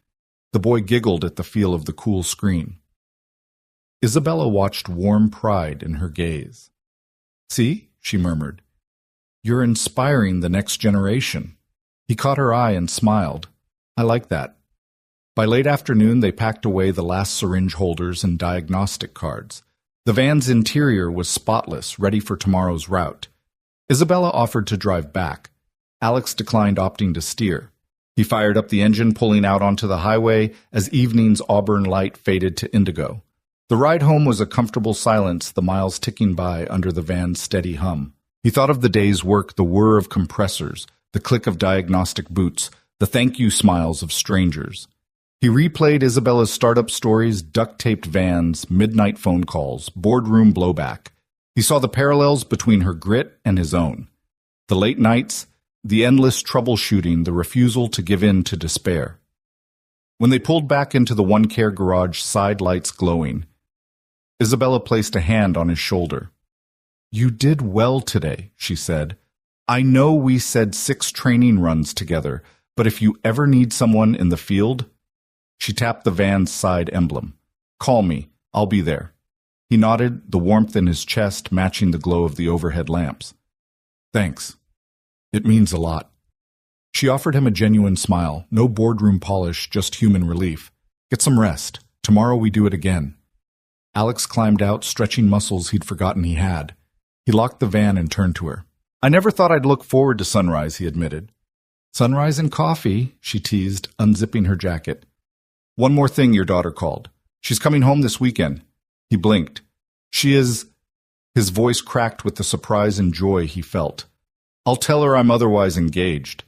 The boy giggled at the feel of the cool screen. Isabella watched warm pride in her gaze. "See?" she murmured. "You're inspiring the next generation." He caught her eye and smiled. "I like that." By late afternoon, they packed away the last syringe holders and diagnostic cards. The van's interior was spotless, ready for tomorrow's route. Isabella offered to drive back. Alex declined, opting to steer. He fired up the engine, pulling out onto the highway as evening's auburn light faded to indigo. The ride home was a comfortable silence, the miles ticking by under the van's steady hum. He thought of the day's work, the whir of compressors, the click of diagnostic boots, the thank you smiles of strangers. He replayed Isabella's startup stories, duct-taped vans, midnight phone calls, boardroom blowback. He saw the parallels between her grit and his own. The late nights, the endless troubleshooting, the refusal to give in to despair. When they pulled back into the one-care garage, side lights glowing, Isabella placed a hand on his shoulder. "You did well today," she said. "I know we said 6 training runs together, but if you ever need someone in the field..." She tapped the van's side emblem. "Call me. I'll be there." He nodded, the warmth in his chest matching the glow of the overhead lamps. "Thanks. It means a lot." She offered him a genuine smile. No boardroom polish, just human relief. "Get some rest. Tomorrow we do it again." Alex climbed out, stretching muscles he'd forgotten he had. He locked the van and turned to her. "I never thought I'd look forward to sunrise," he admitted. "Sunrise and coffee," she teased, unzipping her jacket. "One more thing," your daughter called. "She's coming home this weekend." He blinked. "She is..." His voice cracked with the surprise and joy he felt. I'll tell her I'm otherwise engaged."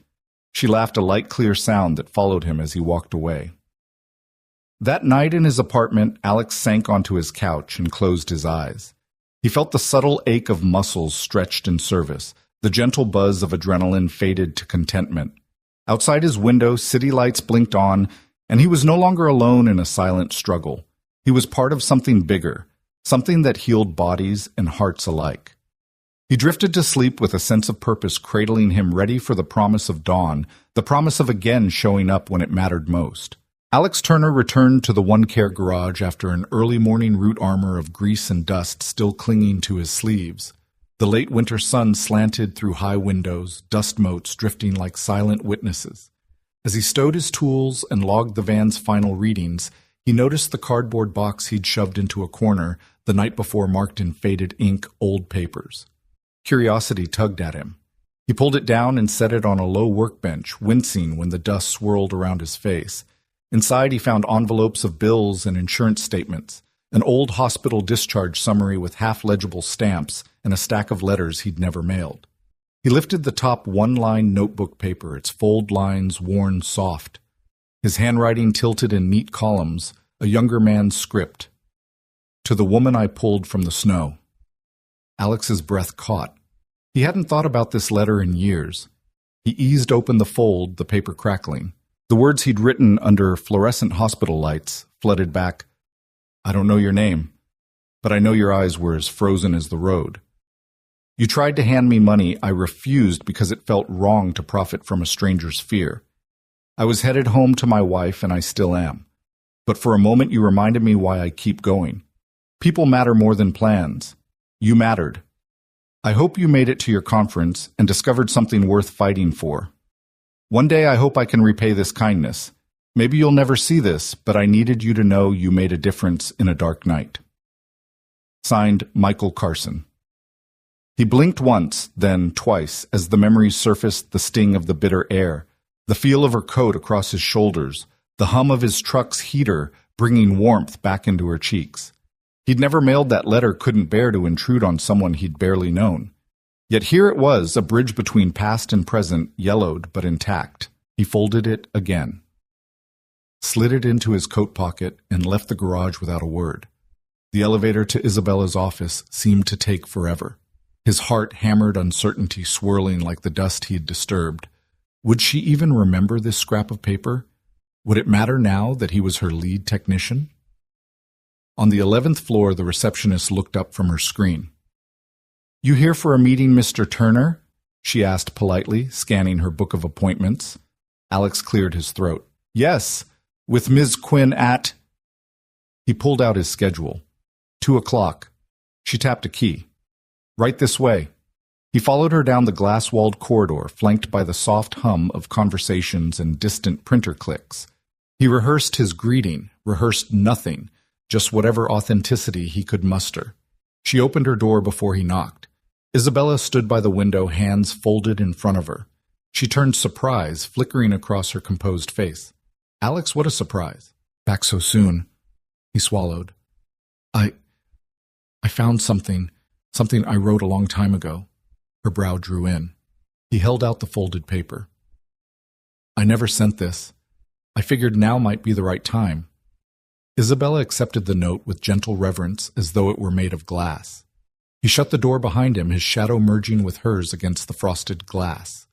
She laughed a light, clear sound that followed him as he walked away. That night in his apartment, Alex sank onto his couch and closed his eyes. He felt the subtle ache of muscles stretched in service. The gentle buzz of adrenaline faded to contentment. Outside his window, city lights blinked on, and he was no longer alone in a silent struggle. He was part of something bigger, something that healed bodies and hearts alike. He drifted to sleep with a sense of purpose cradling him, ready for the promise of dawn, the promise of again showing up when it mattered most. Alex Turner returned to the One Care garage after an early morning route armor of grease and dust still clinging to his sleeves. The late winter sun slanted through high windows, dust motes drifting like silent witnesses. As he stowed his tools and logged the van's final readings, he noticed the cardboard box he'd shoved into a corner the night before, marked in faded ink old papers. Curiosity tugged at him. He pulled it down and set it on a low workbench, wincing when the dust swirled around his face. Inside, he found envelopes of bills and insurance statements, an old hospital discharge summary with half-legible stamps, and a stack of letters he'd never mailed. He lifted the top one-line notebook paper, its fold lines worn soft. His handwriting tilted in neat columns, a younger man's script. "To the woman I pulled from the snow." Alex's breath caught. He hadn't thought about this letter in years. He eased open the fold, the paper crackling. The words he'd written under fluorescent hospital lights flooded back. "I don't know your name, but I know your eyes were as frozen as the road. You tried to hand me money. I refused because it felt wrong to profit from a stranger's fear. I was headed home to my wife, and I still am. But for a moment you reminded me why I keep going. People matter more than plans. You mattered. I hope you made it to your conference and discovered something worth fighting for. One day I hope I can repay this kindness. Maybe you'll never see this, but I needed you to know you made a difference in a dark night." Signed, Michael Carson. He blinked once, then twice, as the memories surfaced, the sting of the bitter air, the feel of her coat across his shoulders, the hum of his truck's heater bringing warmth back into her cheeks. He'd never mailed that letter, couldn't bear to intrude on someone he'd barely known. Yet here it was, a bridge between past and present, yellowed but intact. He folded it again, slid it into his coat pocket, and left the garage without a word. The elevator to Isabella's office seemed to take forever. His heart hammered, uncertainty swirling like the dust he had disturbed. Would she even remember this scrap of paper? Would it matter now that he was her lead technician? On the 11th floor, the receptionist looked up from her screen. "You here for a meeting, Mr. Turner?" she asked politely, scanning her book of appointments. Alex cleared his throat. "Yes, with Ms. Quinn at—" He pulled out his schedule. 2:00. She tapped a key. "Right this way." He followed her down the glass-walled corridor, flanked by the soft hum of conversations and distant printer clicks. He rehearsed his greeting, rehearsed nothing, just whatever authenticity he could muster. She opened her door before he knocked. Isabella stood by the window, hands folded in front of her. She turned surprise, flickering across her composed face. "Alex, what a surprise. Back so soon." He swallowed. I found something I wrote a long time ago." Her brow drew in. He held out the folded paper. "I never sent this. I figured now might be the right time." Isabella accepted the note with gentle reverence, as though it were made of glass. He shut the door behind him, his shadow merging with hers against the frosted glass.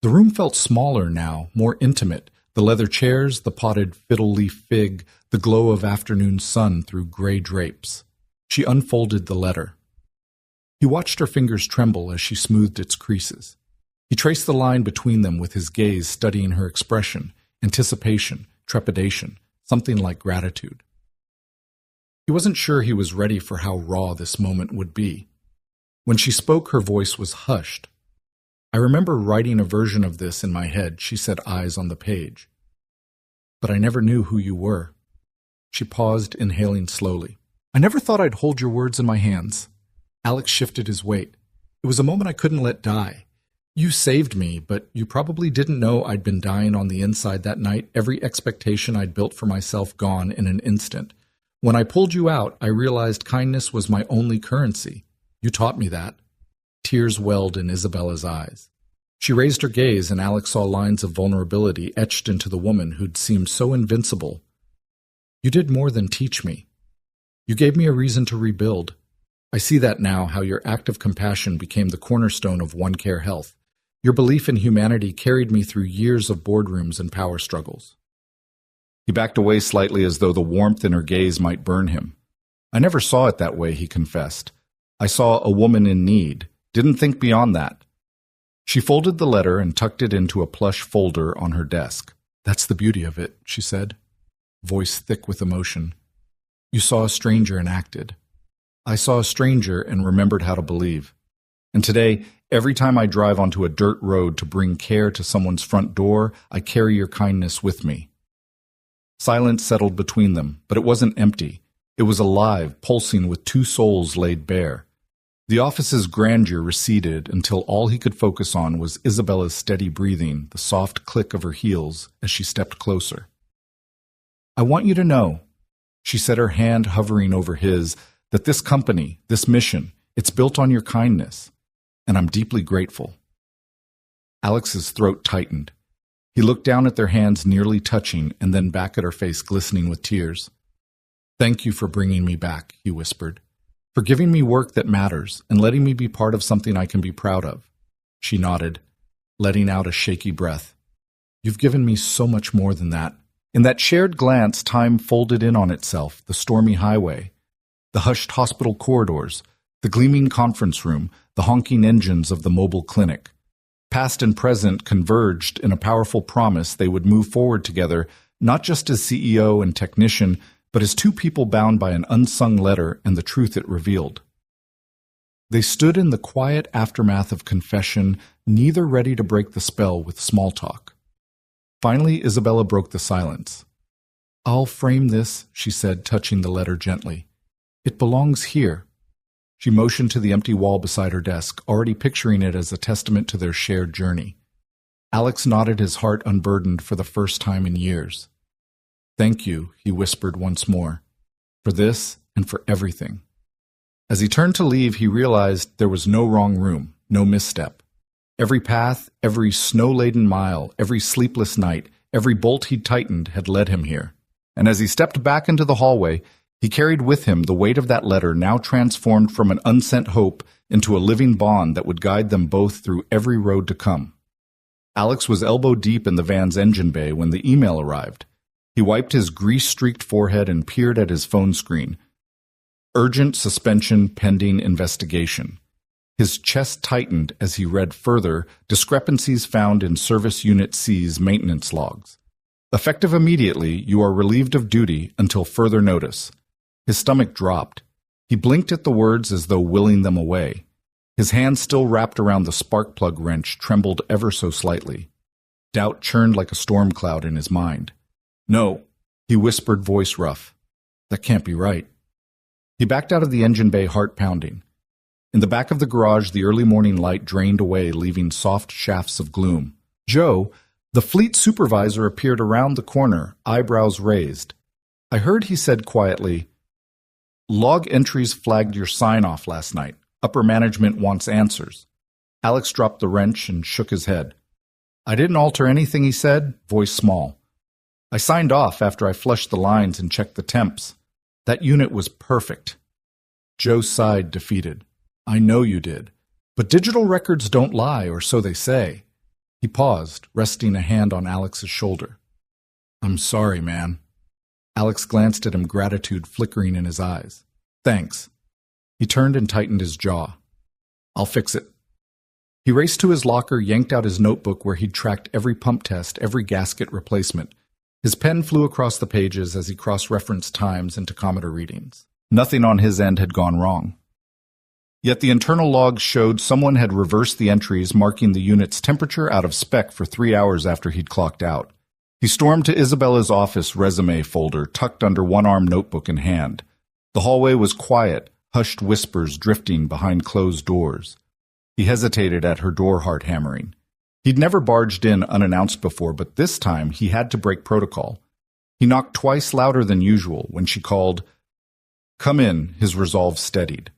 The room felt smaller now, more intimate, the leather chairs, the potted fiddle-leaf fig, the glow of afternoon sun through gray drapes. She unfolded the letter. He watched her fingers tremble as she smoothed its creases. He traced the line between them with his gaze, studying her expression, anticipation, trepidation, something like gratitude. He wasn't sure he was ready for how raw this moment would be. When she spoke, her voice was hushed. "I remember writing a version of this in my head," she said, eyes on the page. "But I never knew who you were." She paused, inhaling slowly. "I never thought I'd hold your words in my hands." Alex shifted his weight. "It was a moment I couldn't let die. You saved me, but you probably didn't know I'd been dying on the inside that night, every expectation I'd built for myself gone in an instant. When I pulled you out, I realized kindness was my only currency. You taught me that." Tears welled in Isabella's eyes. She raised her gaze, and Alex saw lines of vulnerability etched into the woman who'd seemed so invincible. You did more than teach me. You gave me a reason to rebuild. I see that now, how your act of compassion became the cornerstone of One Care Health. Your belief in humanity carried me through years of boardrooms and power struggles. He backed away slightly as though the warmth in her gaze might burn him. I never saw it that way, he confessed. I saw a woman in need, didn't think beyond that. She folded the letter and tucked it into a plush folder on her desk. That's the beauty of it, she said, voice thick with emotion. You saw a stranger and acted. I saw a stranger and remembered how to believe. And today, every time I drive onto a dirt road to bring care to someone's front door, I carry your kindness with me. Silence settled between them, but it wasn't empty. It was alive, pulsing with two souls laid bare. The office's grandeur receded until all he could focus on was Isabella's steady breathing, the soft click of her heels as she stepped closer. I want you to know, she said, her hand hovering over his, that this company, this mission, it's built on your kindness, and I'm deeply grateful. Alex's throat tightened. He looked down at their hands nearly touching and then back at her face glistening with tears. Thank you for bringing me back, he whispered, for giving me work that matters and letting me be part of something I can be proud of. She nodded, letting out a shaky breath. You've given me so much more than that. In that shared glance, time folded in on itself, the stormy highway, the hushed hospital corridors, the gleaming conference room, the honking engines of the mobile clinic. Past and present converged in a powerful promise they would move forward together, not just as CEO and technician, but as two people bound by an unsung letter and the truth it revealed. They stood in the quiet aftermath of confession, neither ready to break the spell with small talk. Finally, Isabella broke the silence. I'll frame this, she said, touching the letter gently. It belongs here. She motioned to the empty wall beside her desk, already picturing it as a testament to their shared journey. Alex nodded, his heart unburdened for the first time in years. Thank you, he whispered once more, for this and for everything. As he turned to leave, he realized there was no wrong room, no misstep. Every path, every snow-laden mile, every sleepless night, every bolt he'd tightened had led him here. And as he stepped back into the hallway, he carried with him the weight of that letter, now transformed from an unsent hope into a living bond that would guide them both through every road to come. Alex was elbow-deep in the van's engine bay when the email arrived. He wiped his grease-streaked forehead and peered at his phone screen. Urgent suspension pending investigation. His chest tightened as he read further discrepancies found in Service Unit C's maintenance logs. Effective immediately, you are relieved of duty until further notice. His stomach dropped. He blinked at the words as though willing them away. His hand still wrapped around the spark plug wrench trembled ever so slightly. Doubt churned like a storm cloud in his mind. No, he whispered, voice rough. That can't be right. He backed out of the engine bay, heart pounding. In the back of the garage, the early morning light drained away, leaving soft shafts of gloom. Joe, the fleet supervisor, appeared around the corner, eyebrows raised. I heard he said quietly, Log entries flagged your sign-off last night. Upper management wants answers. Alex dropped the wrench and shook his head. I didn't alter anything, he said, voice small. I signed off after I flushed the lines and checked the temps. That unit was perfect. Joe sighed, defeated. I know you did. But digital records don't lie, or so they say. He paused, resting a hand on Alex's shoulder. I'm sorry, man. Alex glanced at him, gratitude flickering in his eyes. Thanks. He turned and tightened his jaw. I'll fix it. He raced to his locker, yanked out his notebook where he'd tracked every pump test, every gasket replacement. His pen flew across the pages as he cross-referenced times and tachometer readings. Nothing on his end had gone wrong. Yet the internal logs showed someone had reversed the entries, marking the unit's temperature out of spec for 3 hours after he'd clocked out. He stormed to Isabella's office resume folder, tucked under one-arm notebook in hand. The hallway was quiet, hushed whispers drifting behind closed doors. He hesitated at her door, heart hammering. He'd never barged in unannounced before, but this time he had to break protocol. He knocked twice louder than usual. When she called, "Come in," his resolve steadied.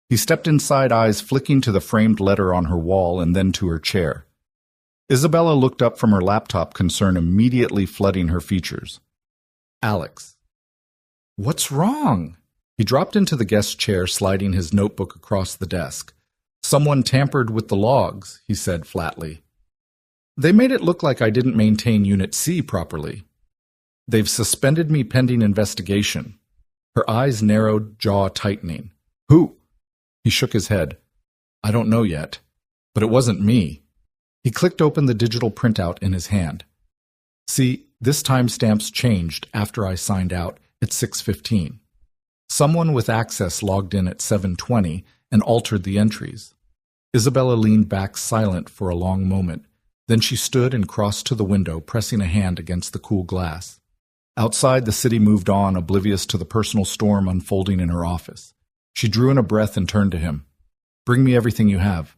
He stepped inside, eyes flicking to the framed letter on her wall and then to her chair. Isabella looked up from her laptop, concern immediately flooding her features. Alex. What's wrong? He dropped into the guest chair, sliding his notebook across the desk. Someone tampered with the logs, he said flatly. They made it look like I didn't maintain Unit C properly. They've suspended me pending investigation. Her eyes narrowed, jaw tightening. Who? He shook his head. I don't know yet, but it wasn't me. He clicked open the digital printout in his hand. See, this timestamp's changed after I signed out at 6:15. Someone with access logged in at 7:20 and altered the entries. Isabella leaned back silent for a long moment. Then she stood and crossed to the window, pressing a hand against the cool glass. Outside, the city moved on, oblivious to the personal storm unfolding in her office. She drew in a breath and turned to him. Bring me everything you have.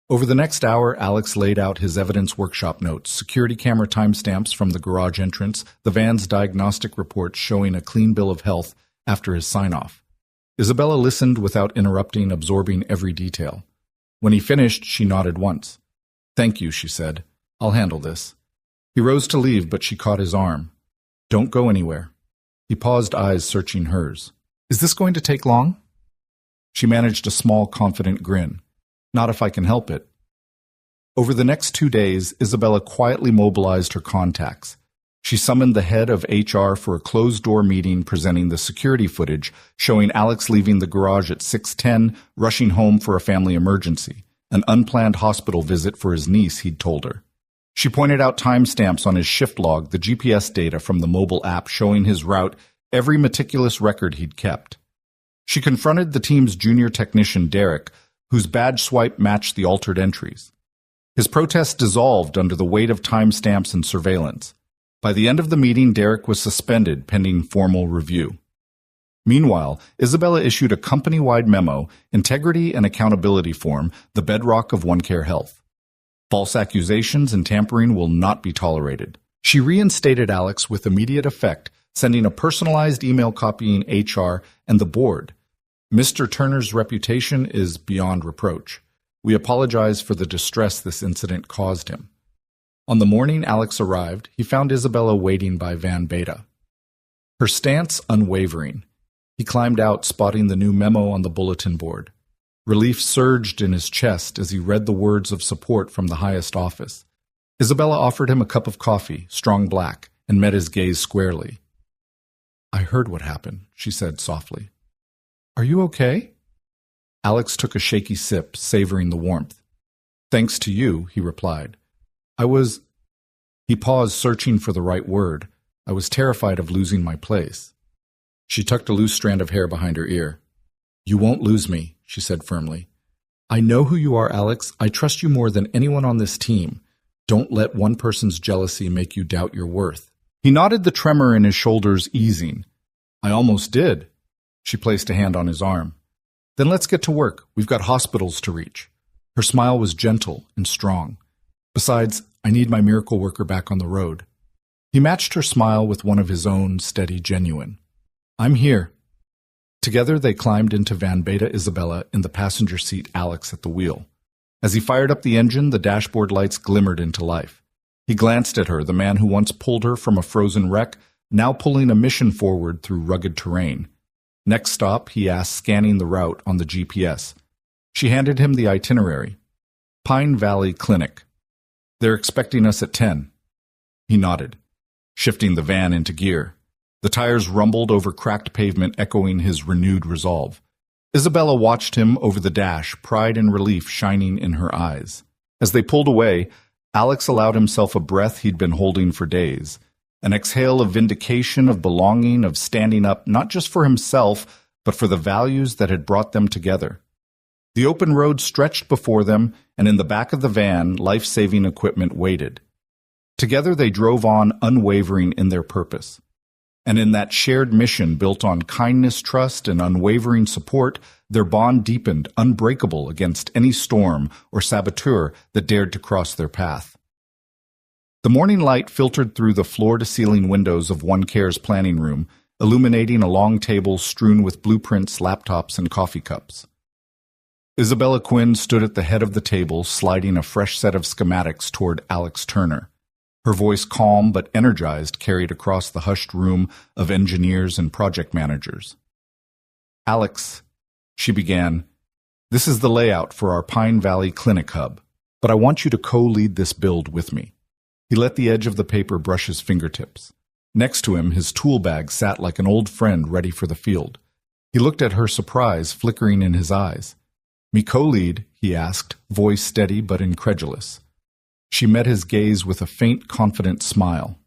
Over the next hour, Alex laid out his evidence workshop notes, security camera timestamps from the garage entrance, the van's diagnostic reports showing a clean bill of health after his sign-off. Isabella listened without interrupting, absorbing every detail. When he finished, she nodded once. Thank you, she said. I'll handle this. He rose to leave, but she caught his arm. Don't go anywhere. He paused, eyes searching hers. Is this going to take long? She managed a small, confident grin. Not if I can help it. Over the next 2 days, Isabella quietly mobilized her contacts. She summoned the head of HR for a closed-door meeting presenting the security footage showing Alex leaving the garage at 6:10, rushing home for a family emergency, an unplanned hospital visit for his niece, he'd told her. She pointed out timestamps on his shift log, the GPS data from the mobile app showing his route, every meticulous record he'd kept. She confronted the team's junior technician, Derek, whose badge swipe matched the altered entries. His protest dissolved under the weight of timestamps and surveillance. By the end of the meeting, Derek was suspended pending formal review. Meanwhile, Isabella issued a company-wide memo, Integrity and Accountability Form, the bedrock of OneCare Health. False accusations and tampering will not be tolerated. She reinstated Alex with immediate effect, sending a personalized email copying HR and the board. Mr. Turner's reputation is beyond reproach. We apologize for the distress this incident caused him. On the morning Alex arrived, he found Isabella waiting by Van Beta. Her stance unwavering. He climbed out, spotting the new memo on the bulletin board. Relief surged in his chest as he read the words of support from the highest office. Isabella offered him a cup of coffee, strong black, and met his gaze squarely. I heard what happened, she said softly. Are you okay? Alex took a shaky sip, savoring the warmth. Thanks to you, he replied. He paused, searching for the right word. I was terrified of losing my place. She tucked a loose strand of hair behind her ear. You won't lose me, she said firmly. I know who you are, Alex. I trust you more than anyone on this team. Don't let one person's jealousy make you doubt your worth. He nodded, the tremor in his shoulders easing. I almost did. She placed a hand on his arm. Then let's get to work. We've got hospitals to reach. Her smile was gentle and strong. Besides, I need my miracle worker back on the road. He matched her smile with one of his own, steady, genuine. I'm here. Together they climbed into Van Beta, Isabella in the passenger seat, Alex at the wheel. As he fired up the engine, the dashboard lights glimmered into life. He glanced at her, the man who once pulled her from a frozen wreck, now pulling a mission forward through rugged terrain. Next stop, he asked, scanning the route on the GPS. She handed him the itinerary. Pine Valley Clinic. They're expecting us at 10. He nodded, shifting the van into gear. The tires rumbled over cracked pavement, echoing his renewed resolve. Isabella watched him over the dash, pride and relief shining in her eyes. As they pulled away, Alex allowed himself a breath he'd been holding for days. An exhale of vindication, of belonging, of standing up not just for himself, but for the values that had brought them together. The open road stretched before them, and in the back of the van, life-saving equipment waited. Together they drove on, unwavering in their purpose. And in that shared mission built on kindness, trust, and unwavering support, their bond deepened, unbreakable against any storm or saboteur that dared to cross their path. The morning light filtered through the floor-to-ceiling windows of OneCare's planning room, illuminating a long table strewn with blueprints, laptops, and coffee cups. Isabella Quinn stood at the head of the table, sliding a fresh set of schematics toward Alex Turner. Her voice, calm but energized, carried across the hushed room of engineers and project managers. "Alex," she began, "this is the layout for our Pine Valley Clinic Hub, but I want you to co-lead this build with me." He let the edge of the paper brush his fingertips. Next to him, his tool bag sat like an old friend ready for the field. He looked at her, surprise flickering in his eyes. "Me co-lead?" he asked, voice steady but incredulous. She met his gaze with a faint, confident smile.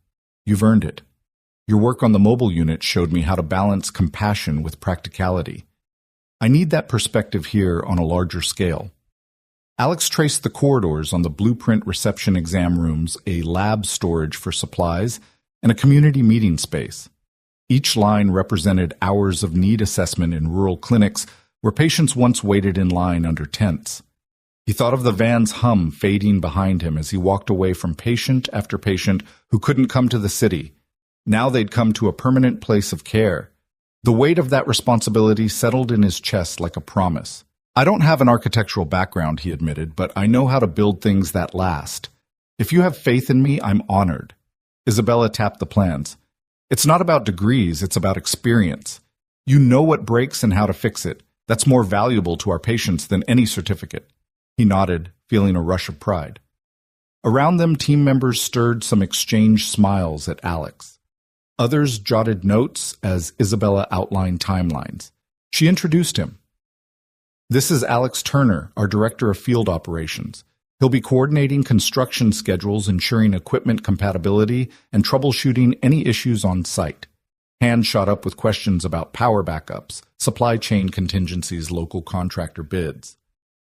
"You've earned it. Your work on the mobile unit showed me how to balance compassion with practicality. I need that perspective here on a larger scale." Alex traced the corridors on the blueprint reception exam rooms, a lab storage for supplies, and a community meeting space. Each line represented hours of need assessment in rural clinics where patients once waited in line under tents. He thought of the van's hum fading behind him as he walked away from patient after patient who couldn't come to the city. Now they'd come to a permanent place of care. The weight of that responsibility settled in his chest like a promise. "I don't have an architectural background," he admitted, "but I know how to build things that last. If you have faith in me, I'm honored." Isabella tapped the plans. "It's not about degrees, it's about experience. You know what breaks and how to fix it. That's more valuable to our patients than any certificate." He nodded, feeling a rush of pride. Around them, team members stirred some exchanged smiles at Alex. Others jotted notes as Isabella outlined timelines. She introduced him. "This is Alex Turner, our Director of Field Operations. He'll be coordinating construction schedules, ensuring equipment compatibility, and troubleshooting any issues on site." Hands shot up with questions about power backups, supply chain contingencies, local contractor bids.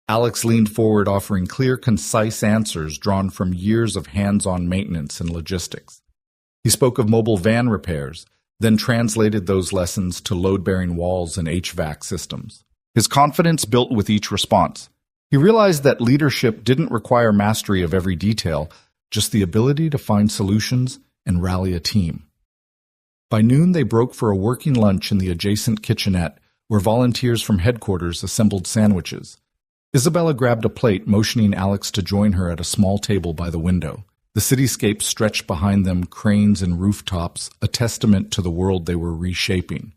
Alex leaned forward, offering clear, concise answers drawn from years of hands-on maintenance and logistics. He spoke of mobile van repairs, then translated those lessons to load-bearing walls and HVAC systems. His confidence built with each response. He realized that leadership didn't require mastery of every detail, just the ability to find solutions and rally a team. By noon, they broke for a working lunch in the adjacent kitchenette, where volunteers from headquarters assembled sandwiches. Isabella grabbed a plate, motioning Alex to join her at a small table by the window. The cityscape stretched behind them, cranes and rooftops, a testament to the world they were reshaping.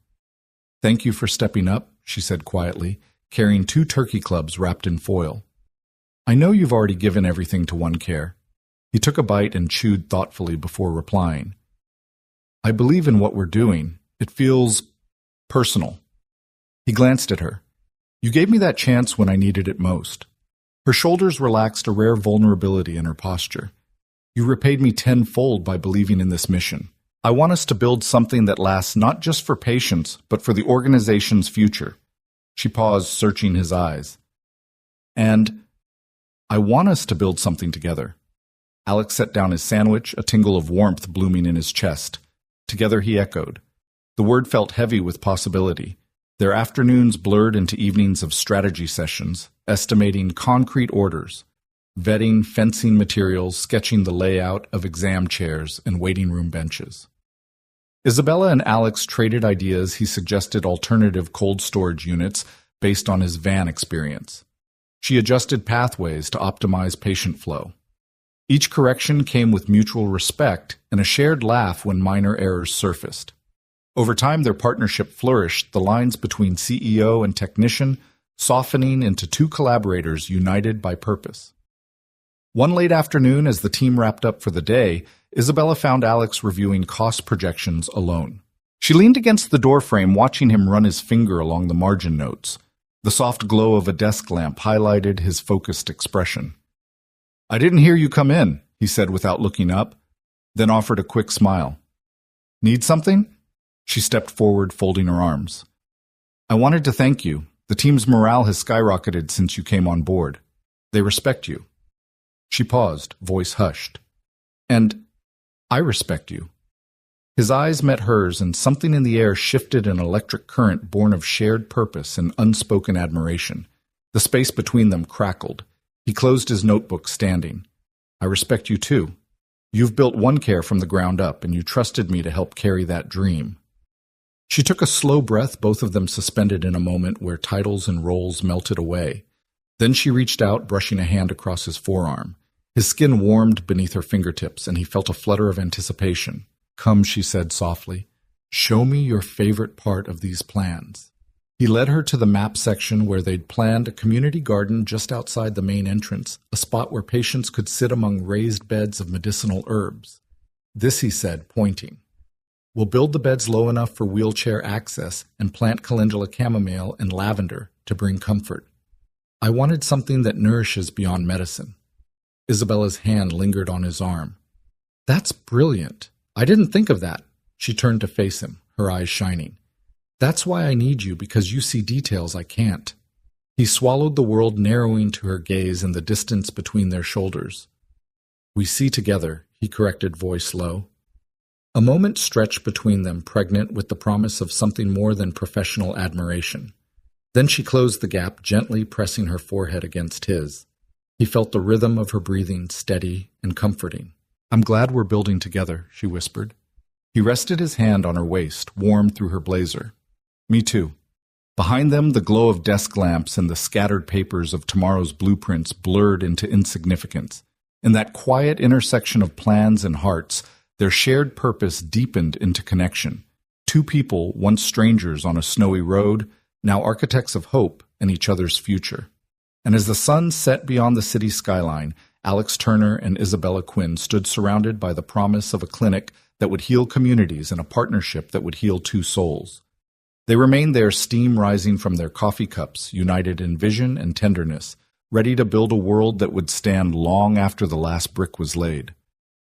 "Thank you for stepping up," she said quietly, carrying 2 turkey clubs wrapped in foil. "I know you've already given everything to OneCare." He took a bite and chewed thoughtfully before replying. "I believe in what we're doing. It feels personal." He glanced at her. "You gave me that chance when I needed it most." Her shoulders relaxed, a rare vulnerability in her posture. "You repaid me tenfold by believing in this mission. I want us to build something that lasts not just for patients, but for the organization's future." She paused, searching his eyes. "And I want us to build something together." Alex set down his sandwich, a tingle of warmth blooming in his chest. Together he echoed. The word felt heavy with possibility. Their afternoons blurred into evenings of strategy sessions, estimating concrete orders, vetting fencing materials, sketching the layout of exam chairs and waiting room benches. Isabella and Alex traded ideas. He suggested alternative cold storage units based on his van experience. She adjusted pathways to optimize patient flow. Each correction came with mutual respect and a shared laugh when minor errors surfaced. Over time, their partnership flourished, the lines between CEO and technician softening into 2 collaborators united by purpose. One late afternoon, as the team wrapped up for the day, Isabella found Alex reviewing cost projections alone. She leaned against the doorframe, watching him run his finger along the margin notes. The soft glow of a desk lamp highlighted his focused expression. "I didn't hear you come in," he said without looking up, then offered a quick smile. "Need something?" She stepped forward, folding her arms. "I wanted to thank you. The team's morale has skyrocketed since you came on board. They respect you." She paused, voice hushed. "And I respect you." His eyes met hers, and something in the air shifted, an electric current born of shared purpose and unspoken admiration. The space between them crackled. He closed his notebook, standing. "I respect you too. You've built OneCare from the ground up, and you trusted me to help carry that dream." She took a slow breath, both of them suspended in a moment where titles and roles melted away. Then she reached out, brushing a hand across his forearm. His skin warmed beneath her fingertips, and he felt a flutter of anticipation. "Come," she said softly. "Show me your favorite part of these plans." He led her to the map section where they'd planned a community garden just outside the main entrance, a spot where patients could sit among raised beds of medicinal herbs. "This," he said, pointing. "We'll build the beds low enough for wheelchair access and plant calendula chamomile and lavender to bring comfort. I wanted something that nourishes beyond medicine." Isabella's hand lingered on his arm. "That's brilliant. I didn't think of that." She turned to face him, her eyes shining. "That's why I need you, because you see details I can't." He swallowed, the world narrowing to her gaze and the distance between their shoulders. "We see together," he corrected, voice low. A moment stretched between them, pregnant with the promise of something more than professional admiration. Then she closed the gap, gently pressing her forehead against his. He felt the rhythm of her breathing, steady and comforting. "I'm glad we're building together," she whispered. He rested his hand on her waist, warm through her blazer. "Me too." Behind them, the glow of desk lamps and the scattered papers of tomorrow's blueprints blurred into insignificance. In that quiet intersection of plans and hearts, their shared purpose deepened into connection. Two people, once strangers on a snowy road, now architects of hope and each other's future. And as the sun set beyond the city skyline, Alex Turner and Isabella Quinn stood surrounded by the promise of a clinic that would heal communities and a partnership that would heal two souls. They remained there, steam rising from their coffee cups, united in vision and tenderness, ready to build a world that would stand long after the last brick was laid.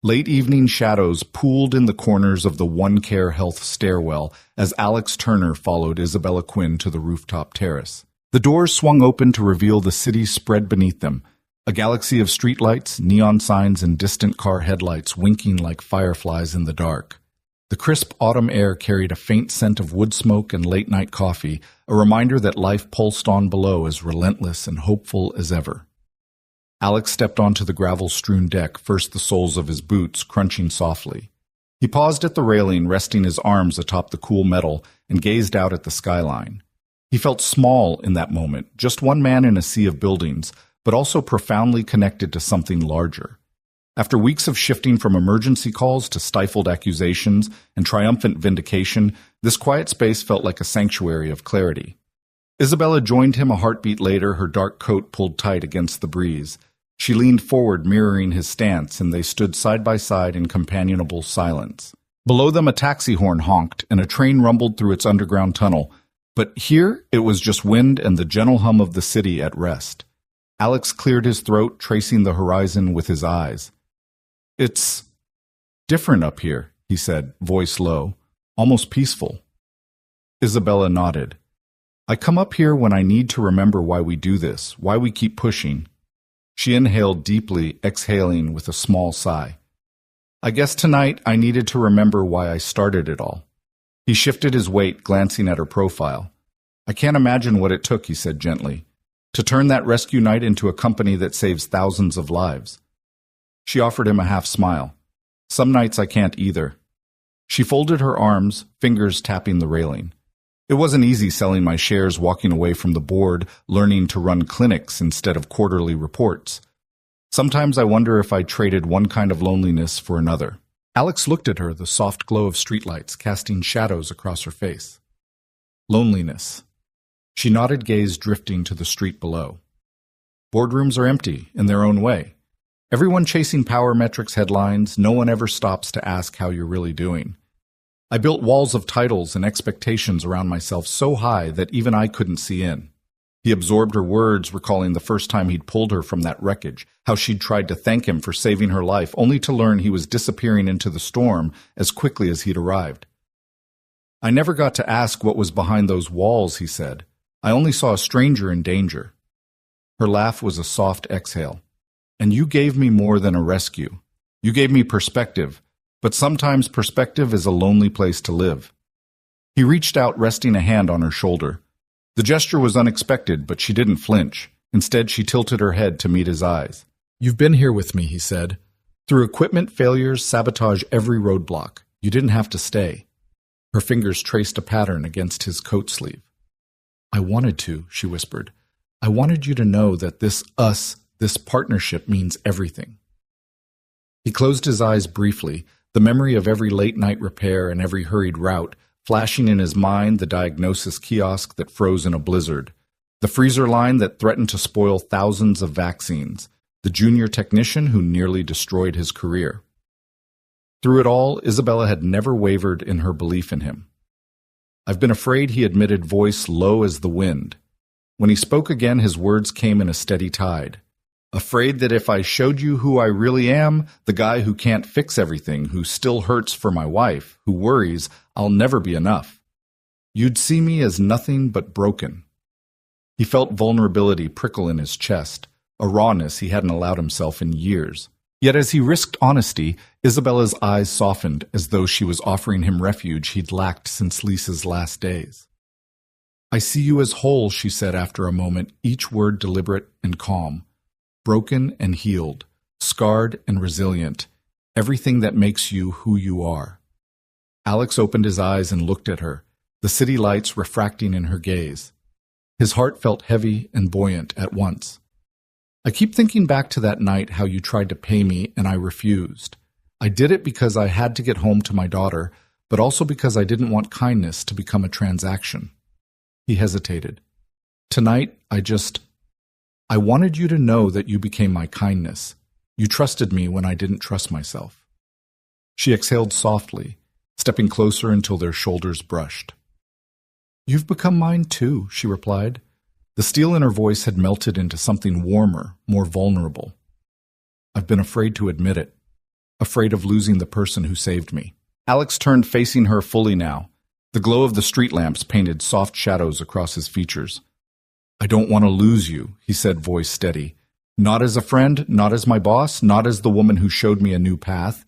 Late evening shadows pooled in the corners of the One Care Health stairwell as Alex Turner followed Isabella Quinn to the rooftop terrace. The doors swung open to reveal the city spread beneath them, a galaxy of streetlights, neon signs, and distant car headlights winking like fireflies in the dark. The crisp autumn air carried a faint scent of wood smoke and late-night coffee, a reminder that life pulsed on below as relentless and hopeful as ever. Alex stepped onto the gravel-strewn deck, first the soles of his boots crunching softly. He paused at the railing, resting his arms atop the cool metal, and gazed out at the skyline. He felt small in that moment, just one man in a sea of buildings, but also profoundly connected to something larger. After weeks of shifting from emergency calls to stifled accusations and triumphant vindication, this quiet space felt like a sanctuary of clarity. Isabella joined him a heartbeat later, her dark coat pulled tight against the breeze. She leaned forward, mirroring his stance, and they stood side by side in companionable silence. Below them, a taxi horn honked, and a train rumbled through its underground tunnel. But here, it was just wind and the gentle hum of the city at rest. Alex cleared his throat, tracing the horizon with his eyes. "It's different up here," he said, voice low, almost peaceful. Isabella nodded. "I come up here when I need to remember why we do this, why we keep pushing." She inhaled deeply, exhaling with a small sigh. "I guess tonight I needed to remember why I started it all." He shifted his weight, glancing at her profile. "I can't imagine what it took," he said gently, "to turn that rescue night into a company that saves thousands of lives." She offered him a half smile. "Some nights I can't either." She folded her arms, fingers tapping the railing. "It wasn't easy selling my shares, walking away from the board, learning to run clinics instead of quarterly reports. Sometimes I wonder if I traded one kind of loneliness for another." Alex looked at her, the soft glow of streetlights casting shadows across her face. "Loneliness." She nodded, gaze drifting to the street below. "Boardrooms are empty, in their own way. Everyone chasing power metrics headlines, no one ever stops to ask how you're really doing. I built walls of titles and expectations around myself so high that even I couldn't see in." He absorbed her words, recalling the first time he'd pulled her from that wreckage, how she'd tried to thank him for saving her life, only to learn he was disappearing into the storm as quickly as he'd arrived. "I never got to ask what was behind those walls," he said. "I only saw a stranger in danger." Her laugh was a soft exhale. "And you gave me more than a rescue. You gave me perspective, but sometimes perspective is a lonely place to live." He reached out, resting a hand on her shoulder. The gesture was unexpected, but she didn't flinch. Instead, she tilted her head to meet his eyes. "You've been here with me," he said. "Through equipment failures, sabotage, every roadblock. You didn't have to stay." Her fingers traced a pattern against his coat sleeve. "I wanted to," she whispered. I wanted you to know that this partnership means everything. He closed his eyes briefly, the memory of every late-night repair and every hurried route, flashing in his mind the diagnosis kiosk that froze in a blizzard, the freezer line that threatened to spoil thousands of vaccines, the junior technician who nearly destroyed his career. Through it all, Isabella had never wavered in her belief in him. "I've been afraid," he admitted, voice low as the wind. When he spoke again, his words came in a steady tide. "Afraid that if I showed you who I really am, the guy who can't fix everything, who still hurts for my wife, who worries I'll never be enough, you'd see me as nothing but broken." He felt vulnerability prickle in his chest, a rawness he hadn't allowed himself in years. Yet as he risked honesty, Isabella's eyes softened as though she was offering him refuge he'd lacked since Lisa's last days. "I see you as whole," she said after a moment, each word deliberate and calm. "Broken and healed, scarred and resilient, everything that makes you who you are." Alex opened his eyes and looked at her, the city lights refracting in her gaze. His heart felt heavy and buoyant at once. "I keep thinking back to that night how you tried to pay me and I refused. I did it because I had to get home to my daughter, but also because I didn't want kindness to become a transaction." He hesitated. "Tonight, I wanted you to know that you became my kindness. You trusted me when I didn't trust myself." She exhaled softly, stepping closer until their shoulders brushed. "You've become mine too," she replied. The steel in her voice had melted into something warmer, more vulnerable. "I've been afraid to admit it, afraid of losing the person who saved me." Alex turned, facing her fully now. The glow of the street lamps painted soft shadows across his features. "I don't want to lose you," he said, voice steady. "Not as a friend, not as my boss, not as the woman who showed me a new path."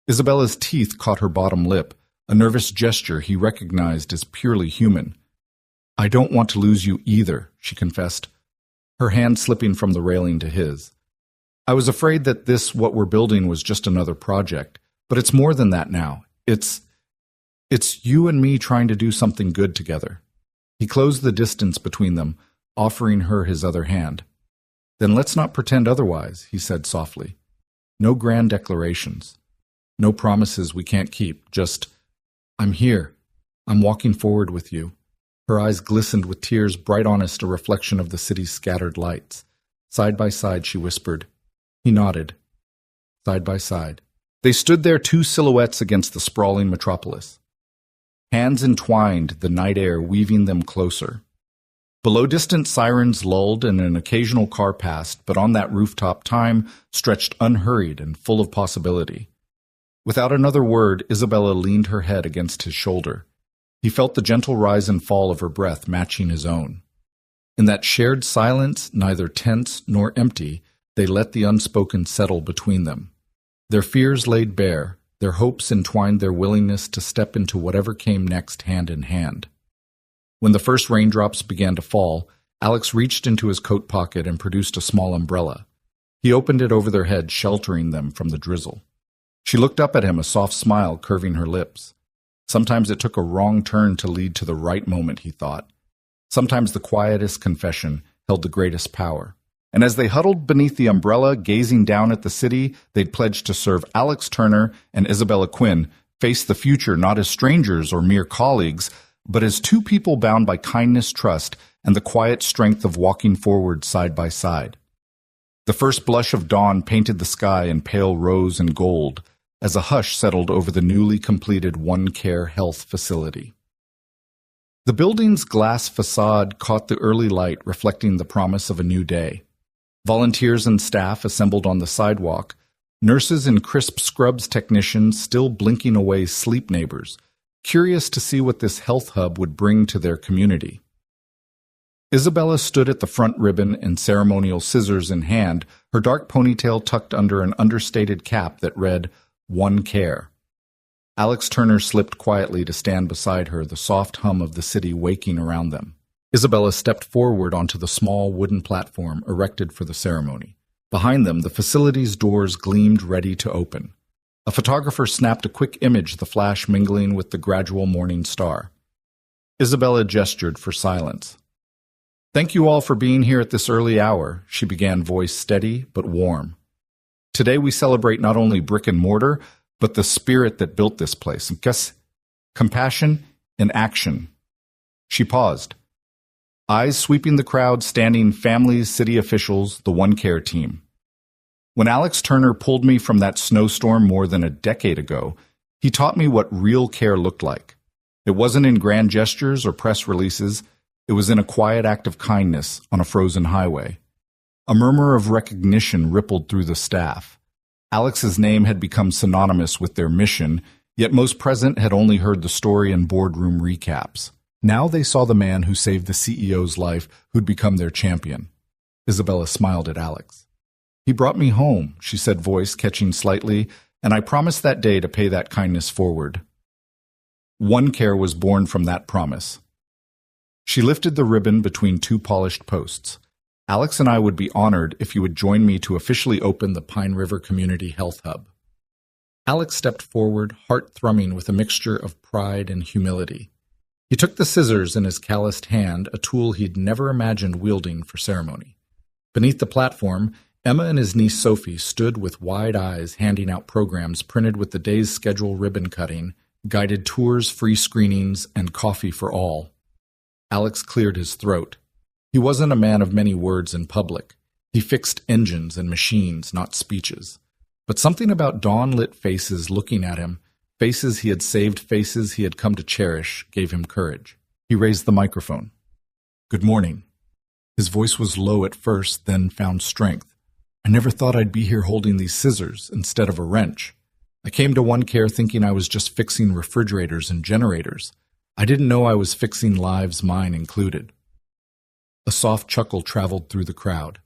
Isabella's teeth caught her bottom lip, a nervous gesture he recognized as purely human. "I don't want to lose you either," she confessed, her hand slipping from the railing to his. "I was afraid that what we're building was just another project, but it's more than that now. It's you and me trying to do something good together." He closed the distance between them, offering her his other hand. "Then let's not pretend otherwise," he said softly. "No grand declarations. No promises we can't keep. Just, I'm here. I'm walking forward with you." Her eyes glistened with tears, bright honest, a reflection of the city's scattered lights. "Side by side," she whispered. He nodded. Side by side. They stood there, two silhouettes against the sprawling metropolis. Hands entwined, the night air weaving them closer. Below, distant sirens lulled and an occasional car passed, but on that rooftop time stretched unhurried and full of possibility. Without another word, Isabella leaned her head against his shoulder. He felt the gentle rise and fall of her breath matching his own. In that shared silence, neither tense nor empty, they let the unspoken settle between them. Their fears laid bare, their hopes entwined, their willingness to step into whatever came next hand in hand. When the first raindrops began to fall, Alex reached into his coat pocket and produced a small umbrella. He opened it over their heads, sheltering them from the drizzle. She looked up at him, a soft smile curving her lips. Sometimes it took a wrong turn to lead to the right moment, he thought. Sometimes the quietest confession held the greatest power. And as they huddled beneath the umbrella, gazing down at the city they'd pledged to serve, Alex Turner and Isabella Quinn faced the future not as strangers or mere colleagues, but as two people bound by kindness, trust, and the quiet strength of walking forward side by side. The first blush of dawn painted the sky in pale rose and gold, as a hush settled over the newly completed One Care Health facility. The building's glass facade caught the early light, reflecting the promise of a new day. Volunteers and staff assembled on the sidewalk, nurses in crisp scrubs, technicians still blinking away sleep neighbors, curious to see what this health hub would bring to their community. Isabella stood at the front, ribbon and ceremonial scissors in hand, her dark ponytail tucked under an understated cap that read, One Care. Alex Turner slipped quietly to stand beside her, the soft hum of the city waking around them. Isabella stepped forward onto the small wooden platform erected for the ceremony. Behind them, the facility's doors gleamed, ready to open. A photographer snapped a quick image, the flash mingling with the gradual morning star. Isabella gestured for silence. Thank you all for being here at this early hour, she began, voice steady but warm. Today we celebrate not only brick and mortar, but the spirit that built this place. Compassion in action. She paused, eyes sweeping the crowd, standing families, city officials, the One Care team. When Alex Turner pulled me from that snowstorm more than a decade ago, he taught me what real care looked like. It wasn't in grand gestures or press releases. It was in a quiet act of kindness on a frozen highway. A murmur of recognition rippled through the staff. Alex's name had become synonymous with their mission, yet most present had only heard the story in boardroom recaps. Now they saw the man who saved the CEO's life, who'd become their champion. Isabella smiled at Alex. He brought me home, she said, voice catching slightly, and I promised that day to pay that kindness forward. One Care was born from that promise. She lifted the ribbon between two polished posts. Alex and I would be honored if you would join me to officially open the Pine River Community Health Hub. Alex stepped forward, heart thrumming with a mixture of pride and humility. He took the scissors in his calloused hand, a tool he'd never imagined wielding for ceremony. Beneath the platform, Emma and his niece Sophie stood with wide eyes handing out programs printed with the day's schedule, ribbon cutting, guided tours, free screenings, and coffee for all. Alex cleared his throat. He wasn't a man of many words in public. He fixed engines and machines, not speeches. But something about dawn-lit faces looking at him, faces he had saved, faces he had come to cherish, gave him courage. He raised the microphone. Good morning. His voice was low at first, then found strength. I never thought I'd be here holding these scissors instead of a wrench. I came to One Care thinking I was just fixing refrigerators and generators. I didn't know I was fixing lives, mine included. A soft chuckle traveled through the crowd.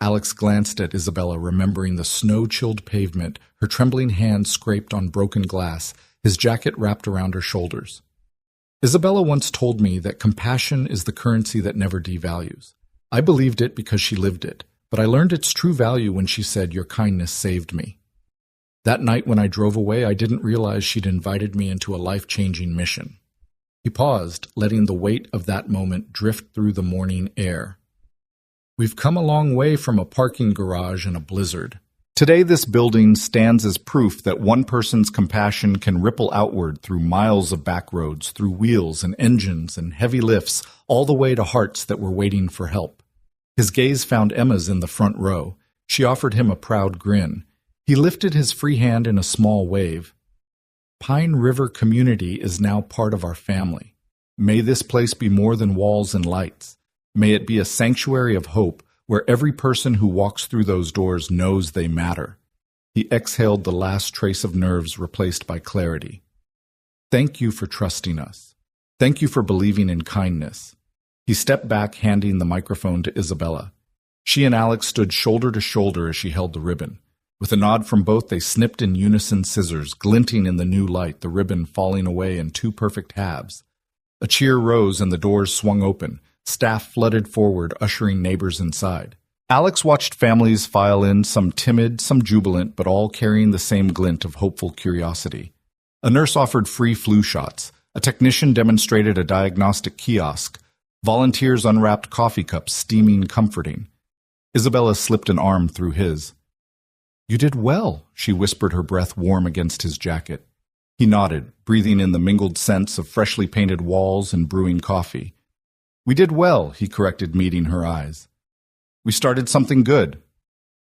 Alex glanced at Isabella, remembering the snow-chilled pavement, her trembling hand scraped on broken glass, his jacket wrapped around her shoulders. Isabella once told me that compassion is the currency that never devalues. I believed it because she lived it, but I learned its true value when she said, "Your kindness saved me." That night when I drove away, I didn't realize she'd invited me into a life-changing mission. He paused, letting the weight of that moment drift through the morning air. We've come a long way from a parking garage in a blizzard. Today this building stands as proof that one person's compassion can ripple outward through miles of back roads, through wheels and engines and heavy lifts, all the way to hearts that were waiting for help. His gaze found Emma's in the front row. She offered him a proud grin. He lifted his free hand in a small wave. Pine River Community is now part of our family. May this place be more than walls and lights. May it be a sanctuary of hope where every person who walks through those doors knows they matter. He exhaled the last trace of nerves replaced by clarity. Thank you for trusting us. Thank you for believing in kindness. He stepped back, handing the microphone to Isabella. She and Alex stood shoulder to shoulder as she held the ribbon. With a nod from both, they snipped in unison, scissors glinting in the new light, the ribbon falling away in two perfect halves. A cheer rose and the doors swung open. Staff flooded forward, ushering neighbors inside. Alex watched families file in, some timid, some jubilant, but all carrying the same glint of hopeful curiosity. A nurse offered free flu shots. A technician demonstrated a diagnostic kiosk. Volunteers unwrapped coffee cups, steaming, comforting. Isabella slipped an arm through his. You did well, she whispered, her breath warm against his jacket. He nodded, breathing in the mingled scents of freshly painted walls and brewing coffee. We did well, he corrected, meeting her eyes. We started something good.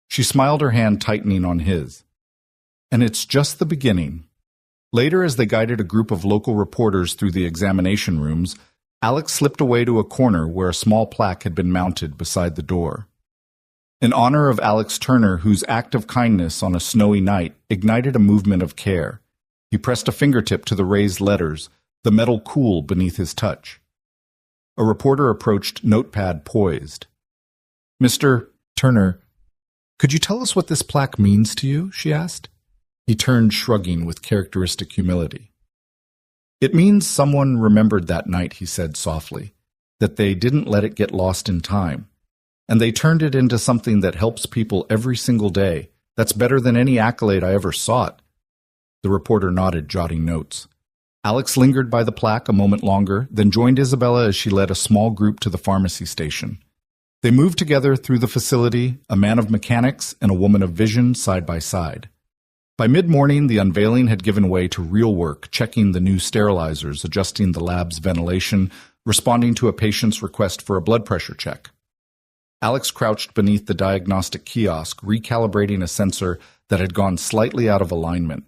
She smiled, her hand tightening on his. And it's just the beginning. Later, as they guided a group of local reporters through the examination rooms, Alex slipped away to a corner where a small plaque had been mounted beside the door. In honor of Alex Turner, whose act of kindness on a snowy night ignited a movement of care. He pressed a fingertip to the raised letters, the metal cool beneath his touch. A reporter approached, notepad poised. Mr. Turner, could you tell us what this plaque means to you? She asked. He turned, shrugging with characteristic humility. It means someone remembered that night, he said softly, that they didn't let it get lost in time. And they turned it into something that helps people every single day. That's better than any accolade I ever sought. The reporter nodded, jotting notes. Alex lingered by the plaque a moment longer, then joined Isabella as she led a small group to the pharmacy station. They moved together through the facility, a man of mechanics and a woman of vision side by side. By mid-morning, the unveiling had given way to real work, checking the new sterilizers, adjusting the lab's ventilation, responding to a patient's request for a blood pressure check. Alex crouched beneath the diagnostic kiosk, recalibrating a sensor that had gone slightly out of alignment.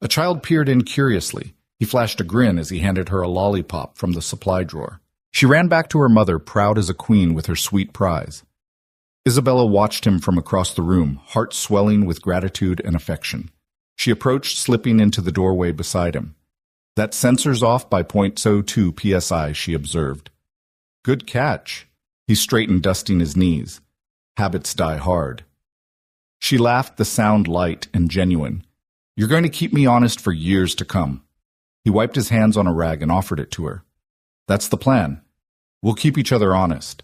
A child peered in curiously. He flashed a grin as he handed her a lollipop from the supply drawer. She ran back to her mother, proud as a queen with her sweet prize. Isabella watched him from across the room, heart swelling with gratitude and affection. She approached, slipping into the doorway beside him. "That sensor's off by 0.02 psi, she observed. "Good catch." He straightened, dusting his knees. "Habits die hard." She laughed, the sound light and genuine. "You're going to keep me honest for years to come." He wiped his hands on a rag and offered it to her. "That's the plan. We'll keep each other honest."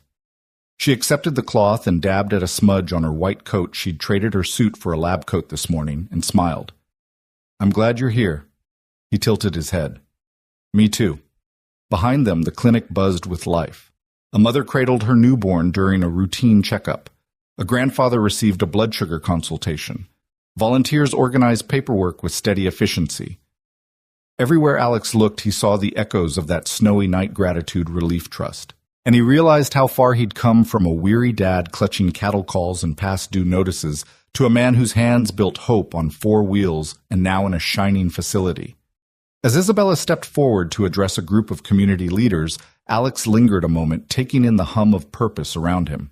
She accepted the cloth and dabbed at a smudge on her white coat. She'd traded her suit for a lab coat this morning and smiled. "I'm glad you're here." He tilted his head. "Me too." Behind them, the clinic buzzed with life. A mother cradled her newborn during a routine checkup. A grandfather received a blood sugar consultation. Volunteers organized paperwork with steady efficiency. Everywhere Alex looked, he saw the echoes of that snowy night gratitude relief trust. And he realized how far he'd come from a weary dad clutching cattle calls and past due notices to a man whose hands built hope on 4 wheels and now in a shining facility. As Isabella stepped forward to address a group of community leaders, Alex lingered a moment, taking in the hum of purpose around him.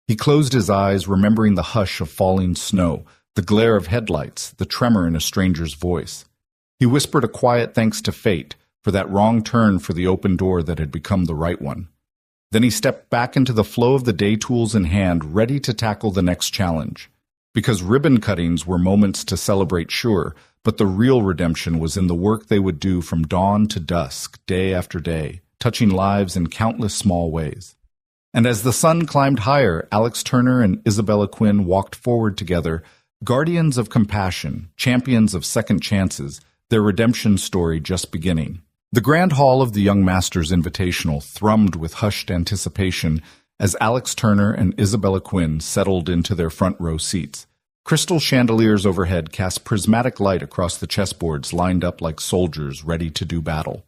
He closed his eyes, remembering the hush of falling snow, the glare of headlights, the tremor in a stranger's voice. He whispered a quiet thanks to fate for that wrong turn for the open door that had become the right one. Then he stepped back into the flow of the day, tools in hand, ready to tackle the next challenge. Because ribbon cuttings were moments to celebrate, sure, but the real redemption was in the work they would do from dawn to dusk, day after day, touching lives in countless small ways. And as the sun climbed higher, Alex Turner and Isabella Quinn walked forward together, guardians of compassion, champions of second chances, their redemption story just beginning. The grand hall of the Young Masters Invitational thrummed with hushed anticipation as Alex Turner and Isabella Quinn settled into their front row seats. Crystal chandeliers overhead cast prismatic light across the chessboards lined up like soldiers ready to do battle.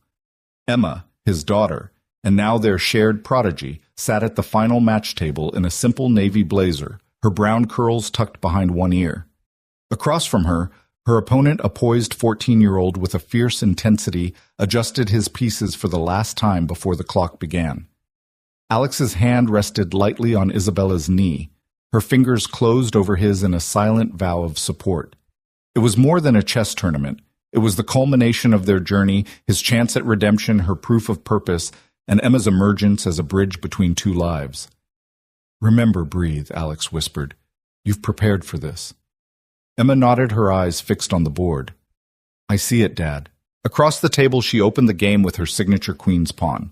Emma, his daughter, and now their shared prodigy, sat at the final match table in a simple navy blazer, her brown curls tucked behind one ear. Across from her, her opponent, a poised 14-year-old with a fierce intensity, adjusted his pieces for the last time before the clock began. Alex's hand rested lightly on Isabella's knee. Her fingers closed over his in a silent vow of support. It was more than a chess tournament. It was the culmination of their journey, his chance at redemption, her proof of purpose, and Emma's emergence as a bridge between 2 lives. "Remember, breathe," Alex whispered. "You've prepared for this." Emma nodded, her eyes fixed on the board. "I see it, Dad." Across the table, she opened the game with her signature queen's pawn.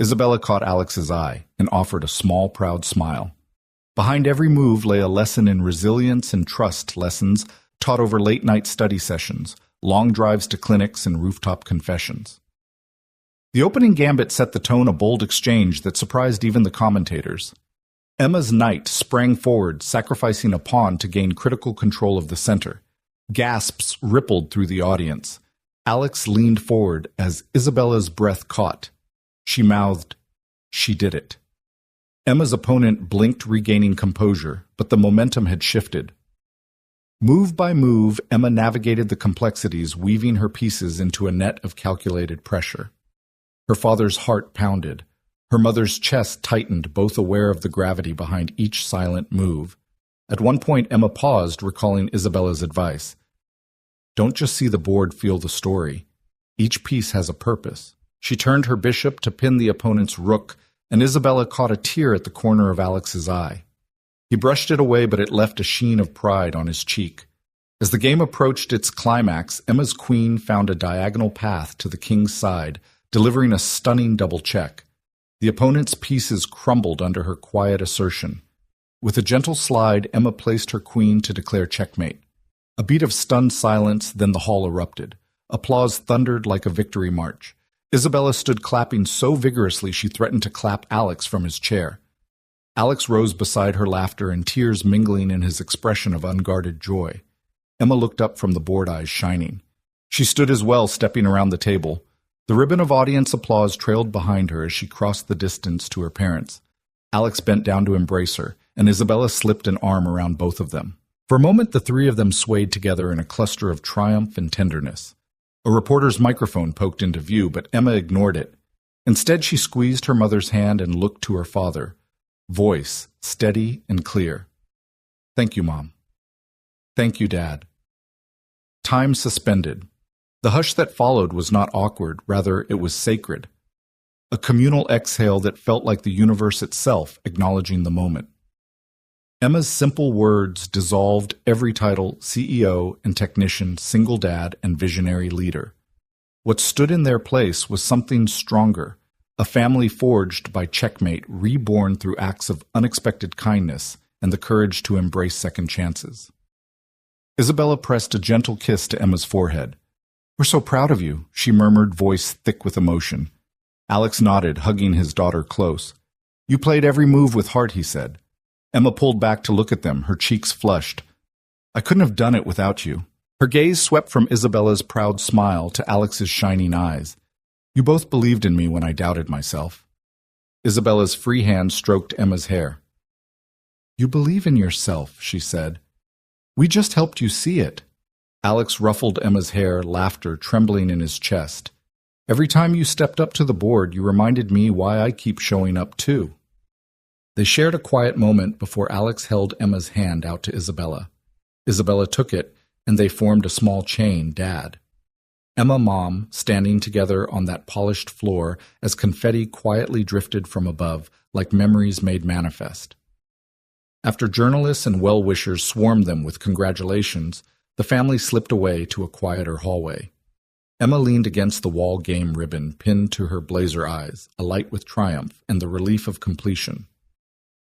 Isabella caught Alex's eye and offered a small, proud smile. Behind every move lay a lesson in resilience and trust, lessons taught over late-night study sessions, long drives to clinics, and rooftop confessions. The opening gambit set the tone, a bold exchange that surprised even the commentators. Emma's knight sprang forward, sacrificing a pawn to gain critical control of the center. Gasps rippled through the audience. Alex leaned forward as Isabella's breath caught. She mouthed, "She did it." Emma's opponent blinked, regaining composure, but the momentum had shifted. Move by move, Emma navigated the complexities, weaving her pieces into a net of calculated pressure. Her father's heart pounded. Her mother's chest tightened, both aware of the gravity behind each silent move. At one point, Emma paused, recalling Isabella's advice. "Don't just see the board, feel the story. Each piece has a purpose." She turned her bishop to pin the opponent's rook, and Isabella caught a tear at the corner of Alex's eye. He brushed it away, but it left a sheen of pride on his cheek. As the game approached its climax, Emma's queen found a diagonal path to the king's side, delivering a stunning double check. The opponent's pieces crumbled under her quiet assertion. With a gentle slide, Emma placed her queen to declare checkmate. A beat of stunned silence, then the hall erupted. Applause thundered like a victory march. Isabella stood clapping so vigorously she threatened to clap Alex from his chair. Alex rose beside her laughter and tears mingling in his expression of unguarded joy. Emma looked up from the bored eyes shining. She stood as well, stepping around the table. The ribbon of audience applause trailed behind her as she crossed the distance to her parents. Alex bent down to embrace her, and Isabella slipped an arm around both of them. For a moment, the three of them swayed together in a cluster of triumph and tenderness. A reporter's microphone poked into view, but Emma ignored it. Instead, she squeezed her mother's hand and looked to her father. Voice steady and clear. "Thank you, Mom." "Thank you, Dad." Time suspended. The hush that followed was not awkward, rather it was sacred. A communal exhale that felt like the universe itself acknowledging the moment. Emma's simple words dissolved every title, CEO and technician, single dad and visionary leader. What stood in their place was something stronger, a family forged by checkmate, reborn through acts of unexpected kindness and the courage to embrace second chances. Isabella pressed a gentle kiss to Emma's forehead. "We're so proud of you," she murmured, voice thick with emotion. Alex nodded, hugging his daughter close. "You played every move with heart," he said. Emma pulled back to look at them, her cheeks flushed. "I couldn't have done it without you." Her gaze swept from Isabella's proud smile to Alex's shining eyes. "You both believed in me when I doubted myself." Isabella's free hand stroked Emma's hair. "You believe in yourself," she said. "We just helped you see it." Alex ruffled Emma's hair, laughter trembling in his chest. "Every time you stepped up to the board, you reminded me why I keep showing up too." They shared a quiet moment before Alex held Emma's hand out to Isabella. Isabella took it, and they formed a small chain, Dad. Emma, Mom, standing together on that polished floor as confetti quietly drifted from above, like memories made manifest. After journalists and well-wishers swarmed them with congratulations, the family slipped away to a quieter hallway. Emma leaned against the wall game ribbon pinned to her blazer eyes, alight with triumph and the relief of completion.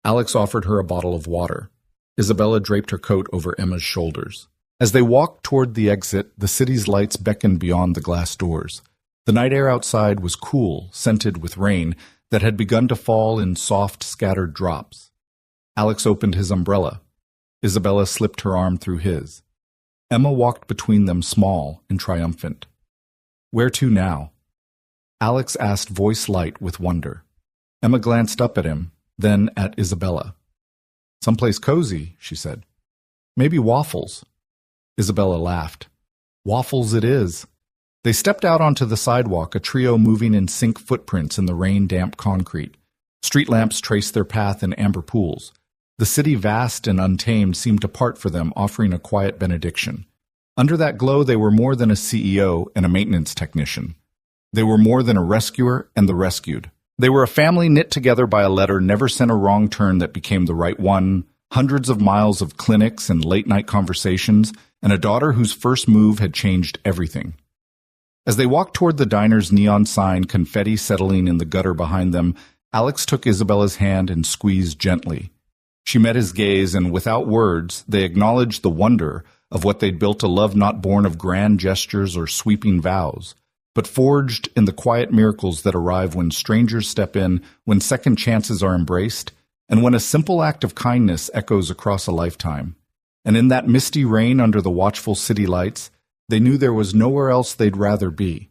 Alex offered her a bottle of water. Isabella draped her coat over Emma's shoulders. As they walked toward the exit, the city's lights beckoned beyond the glass doors. The night air outside was cool, scented with rain that had begun to fall in soft, scattered drops. Alex opened his umbrella. Isabella slipped her arm through his. Emma walked between them, small and triumphant. "Where to now?" Alex asked, voice light with wonder. Emma glanced up at him, then at Isabella. "Someplace cozy," she said. "Maybe waffles." Isabella laughed. "Waffles it is." They stepped out onto the sidewalk, a trio moving in sync footprints in the rain-damp concrete. Street lamps traced their path in amber pools. The city, vast and untamed, seemed to part for them, offering a quiet benediction. Under that glow, they were more than a CEO and a maintenance technician. They were more than a rescuer and the rescued. They were a family knit together by a letter never sent a wrong turn that became the right one, hundreds of miles of clinics and late-night conversations, and a daughter whose first move had changed everything. As they walked toward the diner's neon sign, confetti settling in the gutter behind them, Alex took Isabella's hand and squeezed gently. She met his gaze, and without words, they acknowledged the wonder of what they'd built, a love not born of grand gestures or sweeping vows, but forged in the quiet miracles that arrive when strangers step in, when second chances are embraced, and when a simple act of kindness echoes across a lifetime. And in that misty rain under the watchful city lights, they knew there was nowhere else they'd rather be.